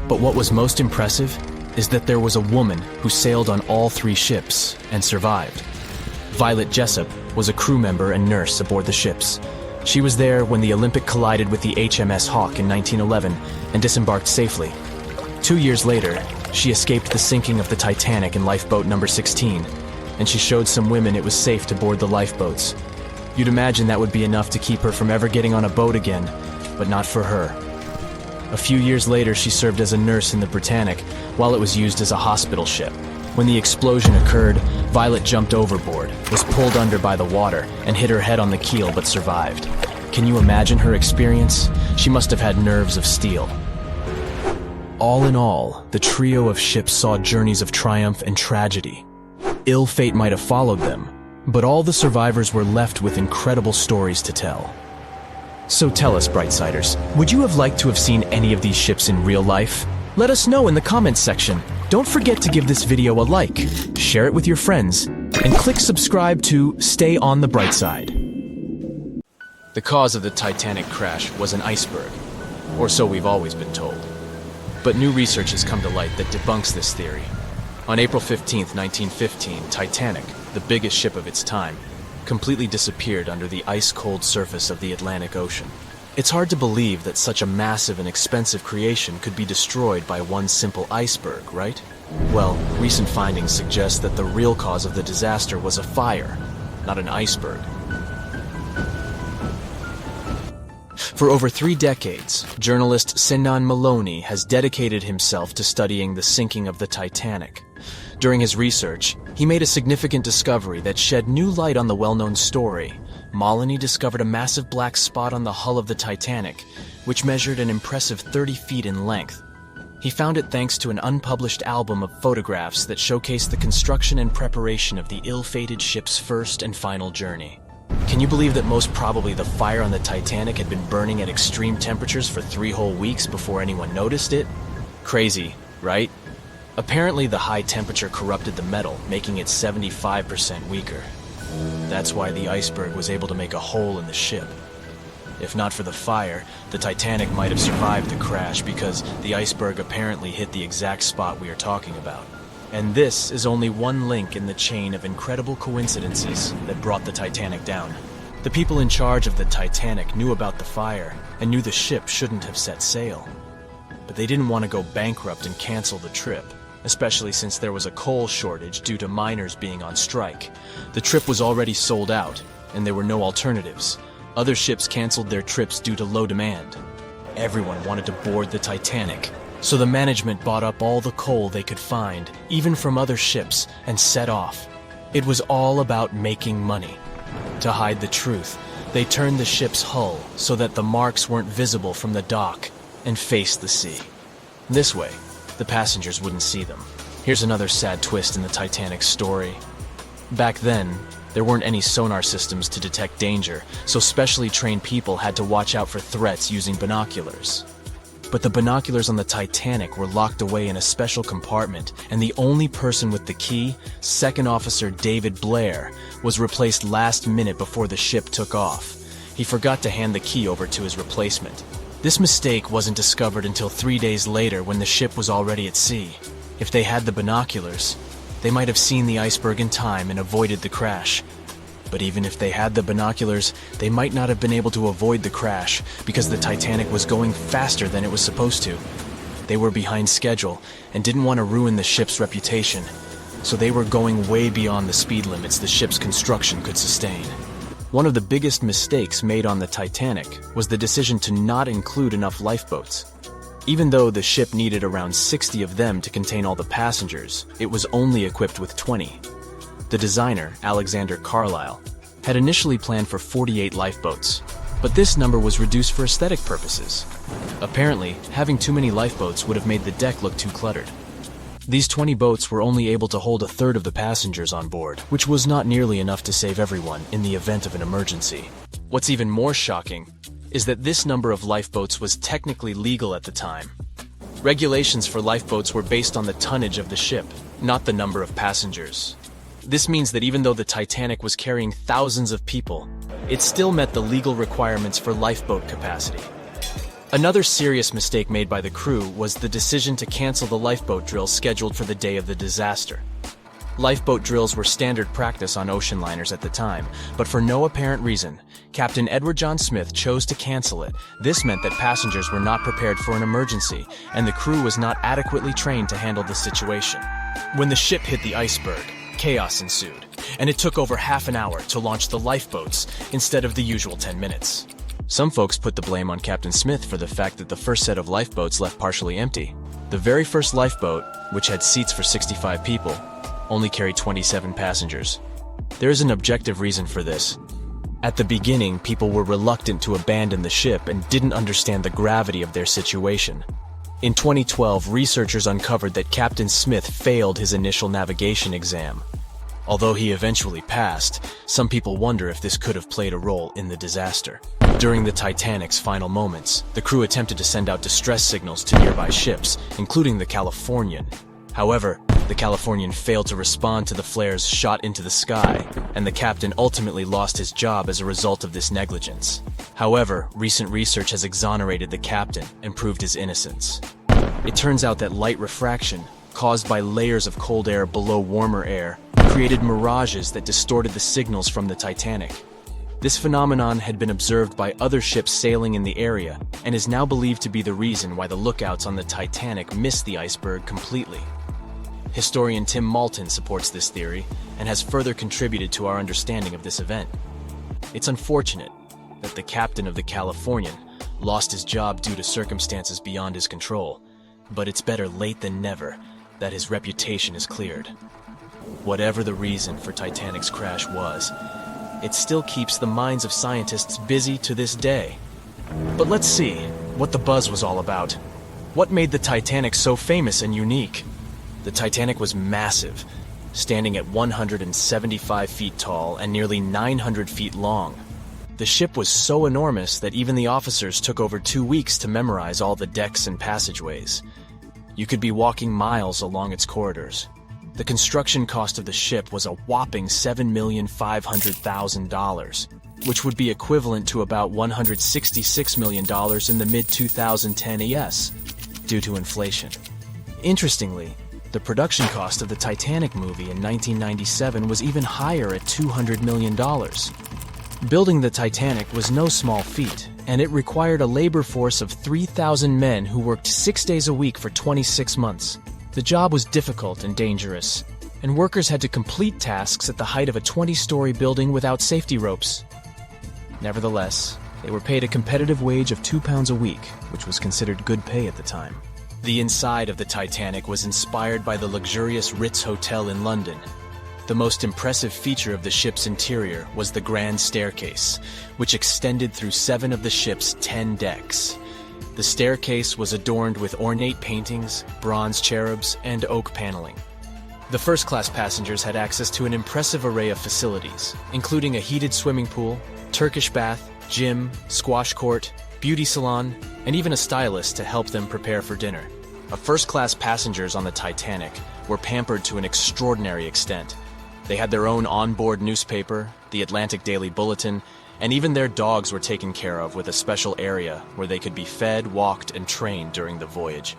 But what was most impressive is that there was a woman who sailed on all 3 ships and survived. Violet Jessup was a crew member and nurse aboard the ships. She was there when the Olympic collided with the HMS Hawk in 1911 and disembarked safely. 2 years later, she escaped the sinking of the Titanic in lifeboat number 16, and she showed some women it was safe to board the lifeboats. You'd imagine that would be enough to keep her from ever getting on a boat again, but not for her. A few years later, she served as a nurse in the Britannic while it was used as a hospital ship. When the explosion occurred, Violet jumped overboard, was pulled under by the water, and hit her head on the keel but survived. Can you imagine her experience? She must have had nerves of steel. All in all, the trio of ships saw journeys of triumph and tragedy. Ill fate might have followed them, but all the survivors were left with incredible stories to tell. So tell us, Brightsiders, would you have liked to have seen any of these ships in real life? Let us know in the comments section. Don't forget to give this video a like, share it with your friends, and click subscribe to stay on the bright side. The cause of the Titanic crash was an iceberg, or so we've always been told. But new research has come to light that debunks this theory. On April 15, 1915, Titanic, the biggest ship of its time, completely disappeared under the ice-cold surface of the Atlantic Ocean. It's hard to believe that such a massive and expensive creation could be destroyed by one simple iceberg, right? Well, recent findings suggest that the real cause of the disaster was a fire, not an iceberg. For over 3 decades, journalist Sinan Maloney has dedicated himself to studying the sinking of the Titanic. During his research, he made a significant discovery that shed new light on the well-known story. Maloney discovered a massive black spot on the hull of the Titanic, which measured an impressive 30 feet in length. He found it thanks to an unpublished album of photographs that showcased the construction and preparation of the ill-fated ship's first and final journey. Can you believe that most probably the fire on the Titanic had been burning at extreme temperatures for 3 whole weeks before anyone noticed it? Crazy, right? Apparently the high temperature corrupted the metal, making it 75% weaker. That's why the iceberg was able to make a hole in the ship. If not for the fire, the Titanic might have survived the crash because the iceberg apparently hit the exact spot we are talking about. And this is only one link in the chain of incredible coincidences that brought the Titanic down. The people in charge of the Titanic knew about the fire and knew the ship shouldn't have set sail. But they didn't want to go bankrupt and cancel the trip, especially since there was a coal shortage due to miners being on strike. The trip was already sold out, and there were no alternatives. Other ships canceled their trips due to low demand. Everyone wanted to board the Titanic, so the management bought up all the coal they could find, even from other ships, and set off. It was all about making money. To hide the truth, they turned the ship's hull so that the marks weren't visible from the dock and faced the sea. This way, the passengers wouldn't see them. Here's another sad twist in the Titanic's story. Back then, there weren't any sonar systems to detect danger, so specially trained people had to watch out for threats using binoculars. But the binoculars on the Titanic were locked away in a special compartment, and the only person with the key, Second Officer David Blair, was replaced last minute before the ship took off. He forgot to hand the key over to his replacement. This mistake wasn't discovered until 3 days later when the ship was already at sea. If they had the binoculars, they might have seen the iceberg in time and avoided the crash. But even if they had the binoculars, they might not have been able to avoid the crash because the Titanic was going faster than it was supposed to. They were behind schedule and didn't want to ruin the ship's reputation, so they were going way beyond the speed limits the ship's construction could sustain. One of the biggest mistakes made on the Titanic was the decision to not include enough lifeboats. Even though the ship needed around 60 of them to contain all the passengers, it was only equipped with 20. The designer, Alexander Carlisle, had initially planned for 48 lifeboats, but this number was reduced for aesthetic purposes. Apparently, having too many lifeboats would have made the deck look too cluttered. These 20 boats were only able to hold a third of the passengers on board, which was not nearly enough to save everyone in the event of an emergency. What's even more shocking is that this number of lifeboats was technically legal at the time. Regulations for lifeboats were based on the tonnage of the ship, not the number of passengers. This means that even though the Titanic was carrying thousands of people, it still met the legal requirements for lifeboat capacity. Another serious mistake made by the crew was the decision to cancel the lifeboat drill scheduled for the day of the disaster. Lifeboat drills were standard practice on ocean liners at the time, but for no apparent reason, Captain Edward John Smith chose to cancel it. This meant that passengers were not prepared for an emergency, and the crew was not adequately trained to handle the situation. When the ship hit the iceberg, chaos ensued, and it took over half an hour to launch the lifeboats instead of the usual 10 minutes. Some folks put the blame on Captain Smith for the fact that the first set of lifeboats left partially empty. The very first lifeboat, which had seats for 65 people, only carried 27 passengers. There is an objective reason for this. At the beginning, people were reluctant to abandon the ship and didn't understand the gravity of their situation. In 2012, researchers uncovered that Captain Smith failed his initial navigation exam. Although he eventually passed, some people wonder if this could have played a role in the disaster. During the Titanic's final moments, the crew attempted to send out distress signals to nearby ships, including the Californian. However, the Californian failed to respond to the flares shot into the sky, and the captain ultimately lost his job as a result of this negligence. However, recent research has exonerated the captain and proved his innocence. It turns out that light refraction, caused by layers of cold air below warmer air, created mirages that distorted the signals from the Titanic. This phenomenon had been observed by other ships sailing in the area and is now believed to be the reason why the lookouts on the Titanic missed the iceberg completely. Historian Tim Malton supports this theory and has further contributed to our understanding of this event. It's unfortunate that the captain of the Californian lost his job due to circumstances beyond his control, but it's better late than never that his reputation is cleared. Whatever the reason for Titanic's crash was, it still keeps the minds of scientists busy to this day. But let's see what the buzz was all about. What made the Titanic so famous and unique? The Titanic was massive, standing at 175 feet tall and nearly 900 feet long. The ship was so enormous that even the officers took over 2 weeks to memorize all the decks and passageways. You could be walking miles along its corridors. The construction cost of the ship was a whopping $7,500,000, which would be equivalent to about $166 million in the mid-2010 ES, due to inflation. Interestingly, the production cost of the Titanic movie in 1997 was even higher at $200 million. Building the Titanic was no small feat, and it required a labor force of 3,000 men who worked 6 days a week for 26 months. The job was difficult and dangerous, and workers had to complete tasks at the height of a 20-story building without safety ropes. Nevertheless, they were paid a competitive wage of £2 a week, which was considered good pay at the time. The inside of the Titanic was inspired by the luxurious Ritz Hotel in London. The most impressive feature of the ship's interior was the grand staircase, which extended through 7 of the ship's 10 decks. The staircase was adorned with ornate paintings, bronze cherubs, and oak paneling. The first-class passengers had access to an impressive array of facilities, including a heated swimming pool, Turkish bath, gym, squash court, beauty salon, and even a stylist to help them prepare for dinner. First-class passengers on the Titanic were pampered to an extraordinary extent. They had their own onboard newspaper, the Atlantic Daily Bulletin, and even their dogs were taken care of with a special area where they could be fed, walked, and trained during the voyage.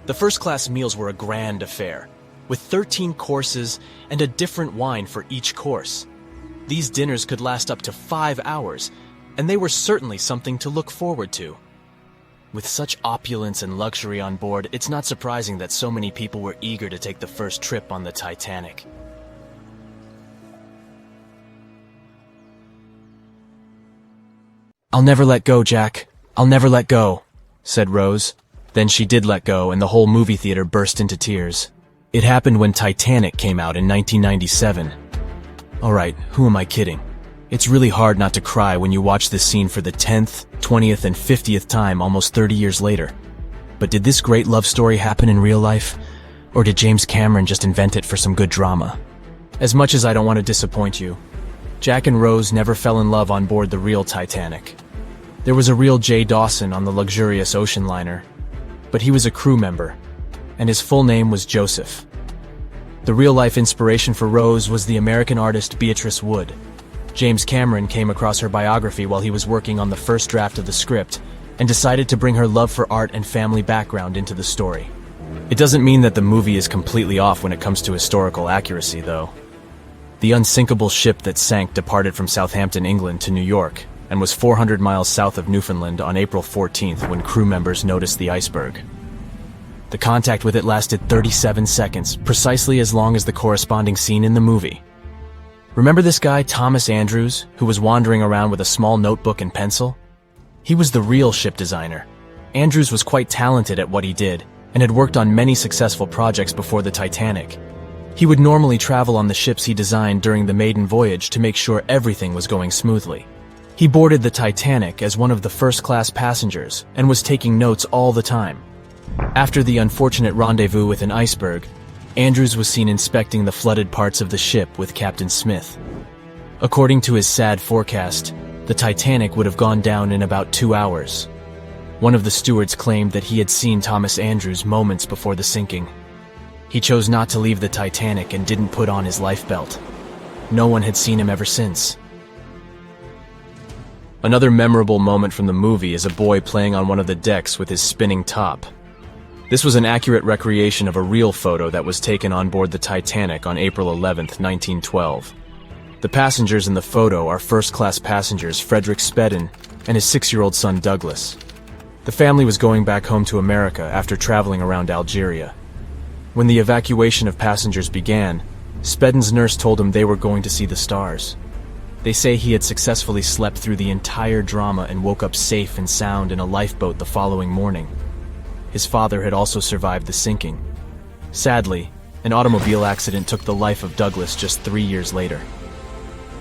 The first-class meals were a grand affair, with 13 courses and a different wine for each course. These dinners could last up to 5 hours, and they were certainly something to look forward to. With such opulence and luxury on board, it's not surprising that so many people were eager to take the first trip on the Titanic. "I'll never let go, Jack. I'll never let go," said Rose. Then she did let go, and the whole movie theater burst into tears. It happened when Titanic came out in 1997. Alright, who am I kidding? It's really hard not to cry when you watch this scene for the 10th, 20th, and 50th time almost 30 years later. But did this great love story happen in real life? Or did James Cameron just invent it for some good drama? As much as I don't want to disappoint you, Jack and Rose never fell in love on board the real Titanic. There was a real Jay Dawson on the luxurious ocean liner, but he was a crew member, and his full name was Joseph. The real-life inspiration for Rose was the American artist Beatrice Wood. James Cameron came across her biography while he was working on the first draft of the script and decided to bring her love for art and family background into the story. It doesn't mean that the movie is completely off when it comes to historical accuracy, though. The unsinkable ship that sank departed from Southampton, England to New York and was 400 miles south of Newfoundland on April 14th when crew members noticed the iceberg. The contact with it lasted 37 seconds, precisely as long as the corresponding scene in the movie. Remember this guy, Thomas Andrews, who was wandering around with a small notebook and pencil? He was the real ship designer. Andrews was quite talented at what he did and had worked on many successful projects before the Titanic. He would normally travel on the ships he designed during the maiden voyage to make sure everything was going smoothly. He boarded the Titanic as one of the first-class passengers and was taking notes all the time. After the unfortunate rendezvous with an iceberg, Andrews was seen inspecting the flooded parts of the ship with Captain Smith. According to his sad forecast, the Titanic would have gone down in about 2 hours. One of the stewards claimed that he had seen Thomas Andrews moments before the sinking. He chose not to leave the Titanic and didn't put on his lifebelt. No one had seen him ever since. Another memorable moment from the movie is a boy playing on one of the decks with his spinning top. This was an accurate recreation of a real photo that was taken on board the Titanic on April 11, 1912. The passengers in the photo are first-class passengers Frederick Spedden and his 6-year-old son Douglas. The family was going back home to America after traveling around Algeria. When the evacuation of passengers began, Speddon's nurse told him they were going to see the stars. They say he had successfully slept through the entire drama and woke up safe and sound in a lifeboat the following morning. His father had also survived the sinking. Sadly, an automobile accident took the life of Douglas just 3 years later.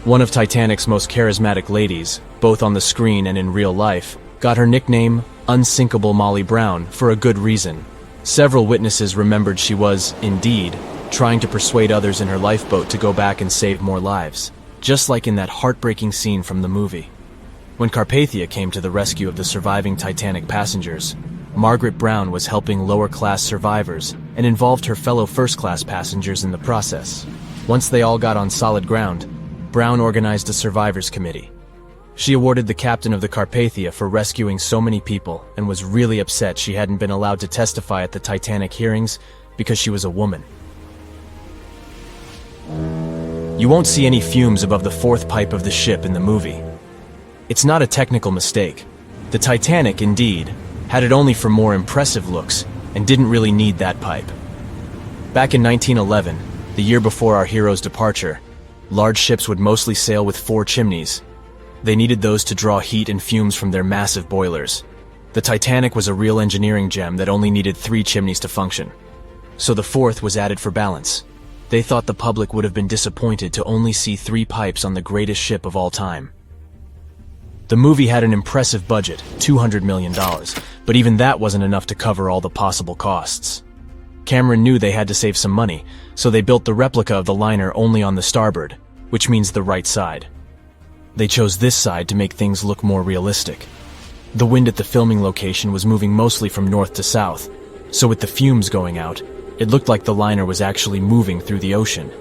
One of Titanic's most charismatic ladies, both on the screen and in real life, got her nickname Unsinkable Molly Brown for a good reason. Several witnesses remembered she was, indeed, trying to persuade others in her lifeboat to go back and save more lives, just like in that heartbreaking scene from the movie. When Carpathia came to the rescue of the surviving Titanic passengers, Margaret Brown was helping lower-class survivors and involved her fellow first-class passengers in the process. Once they all got on solid ground, Brown organized a survivors committee. She awarded the captain of the Carpathia for rescuing so many people and was really upset she hadn't been allowed to testify at the Titanic hearings because she was a woman. You won't see any fumes above the fourth pipe of the ship in the movie. It's not a technical mistake. The Titanic, indeed, had it only for more impressive looks and didn't really need that pipe. Back in 1911, the year before our hero's departure, large ships would mostly sail with 4 chimneys. They needed those to draw heat and fumes from their massive boilers. The Titanic was a real engineering gem that only needed 3 chimneys to function. So the 4th was added for balance. They thought the public would have been disappointed to only see 3 pipes on the greatest ship of all time. The movie had an impressive budget, $200 million, but even that wasn't enough to cover all the possible costs. Cameron knew they had to save some money, so they built the replica of the liner only on the starboard, which means the right side. They chose this side to make things look more realistic. The wind at the filming location was moving mostly from north to south, so with the fumes going out, it looked like the liner was actually moving through the ocean.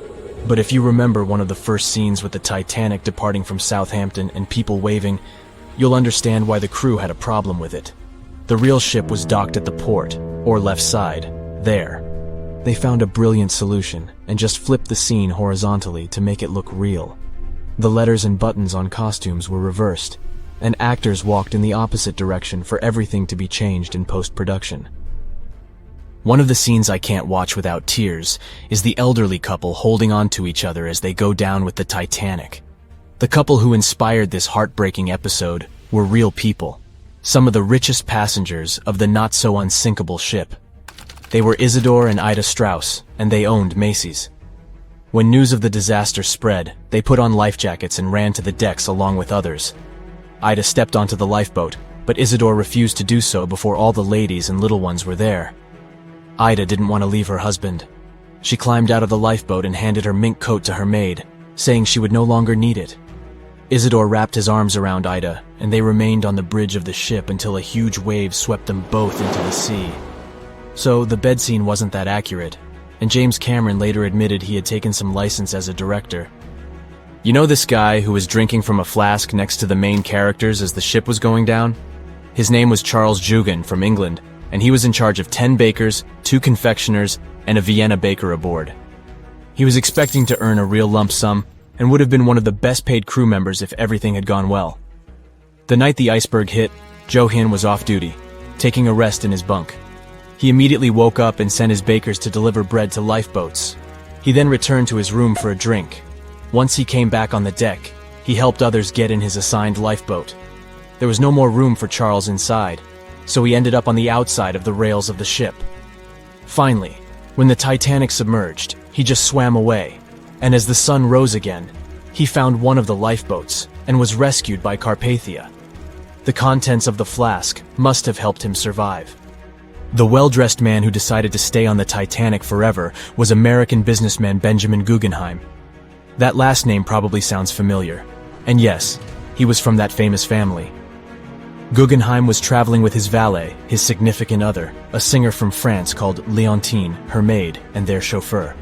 But if you remember one of the first scenes with the Titanic departing from Southampton and people waving, you'll understand why the crew had a problem with it. The real ship was docked at the port, or left side, there. They found a brilliant solution and just flipped the scene horizontally to make it look real. The letters and buttons on costumes were reversed, and actors walked in the opposite direction for everything to be changed in post-production. One of the scenes I can't watch without tears is the elderly couple holding on to each other as they go down with the Titanic. The couple who inspired this heartbreaking episode were real people, some of the richest passengers of the not-so-unsinkable ship. They were Isidor and Ida Straus, and they owned Macy's. When news of the disaster spread, they put on life jackets and ran to the decks along with others. Ida stepped onto the lifeboat, but Isidor refused to do so before all the ladies and little ones were there. Ida didn't want to leave her husband. She climbed out of the lifeboat and handed her mink coat to her maid, saying she would no longer need it. Isidor wrapped his arms around Ida, and they remained on the bridge of the ship until a huge wave swept them both into the sea. So the bed scene wasn't that accurate, and James Cameron later admitted he had taken some license as a director. You know this guy who was drinking from a flask next to the main characters as the ship was going down? His name was Charles Jugan from England, and he was in charge of 10 bakers, 2 confectioners, and a Vienna baker aboard. He was expecting to earn a real lump sum, and would have been one of the best-paid crew members if everything had gone well. The night the iceberg hit, Johan was off duty, taking a rest in his bunk. He immediately woke up and sent his bakers to deliver bread to lifeboats. He then returned to his room for a drink. Once he came back on the deck, he helped others get in his assigned lifeboat. There was no more room for Charles inside, so he ended up on the outside of the rails of the ship. Finally, when the Titanic submerged, he just swam away, and as the sun rose again, he found one of the lifeboats and was rescued by Carpathia. The contents of the flask must have helped him survive. The well-dressed man who decided to stay on the Titanic forever was American businessman Benjamin Guggenheim. That last name probably sounds familiar, and yes, he was from that famous family. Guggenheim was traveling with his valet, his significant other, a singer from France called Leontine, her maid, and their chauffeur.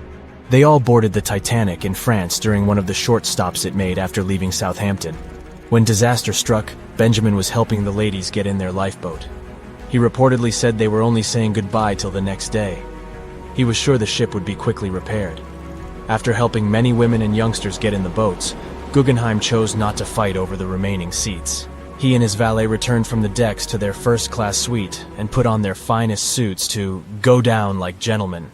They all boarded the Titanic in France during one of the short stops it made after leaving Southampton. When disaster struck, Benjamin was helping the ladies get in their lifeboat. He reportedly said they were only saying goodbye till the next day. He was sure the ship would be quickly repaired. After helping many women and youngsters get in the boats, Guggenheim chose not to fight over the remaining seats. He and his valet returned from the decks to their first-class suite and put on their finest suits to go down like gentlemen.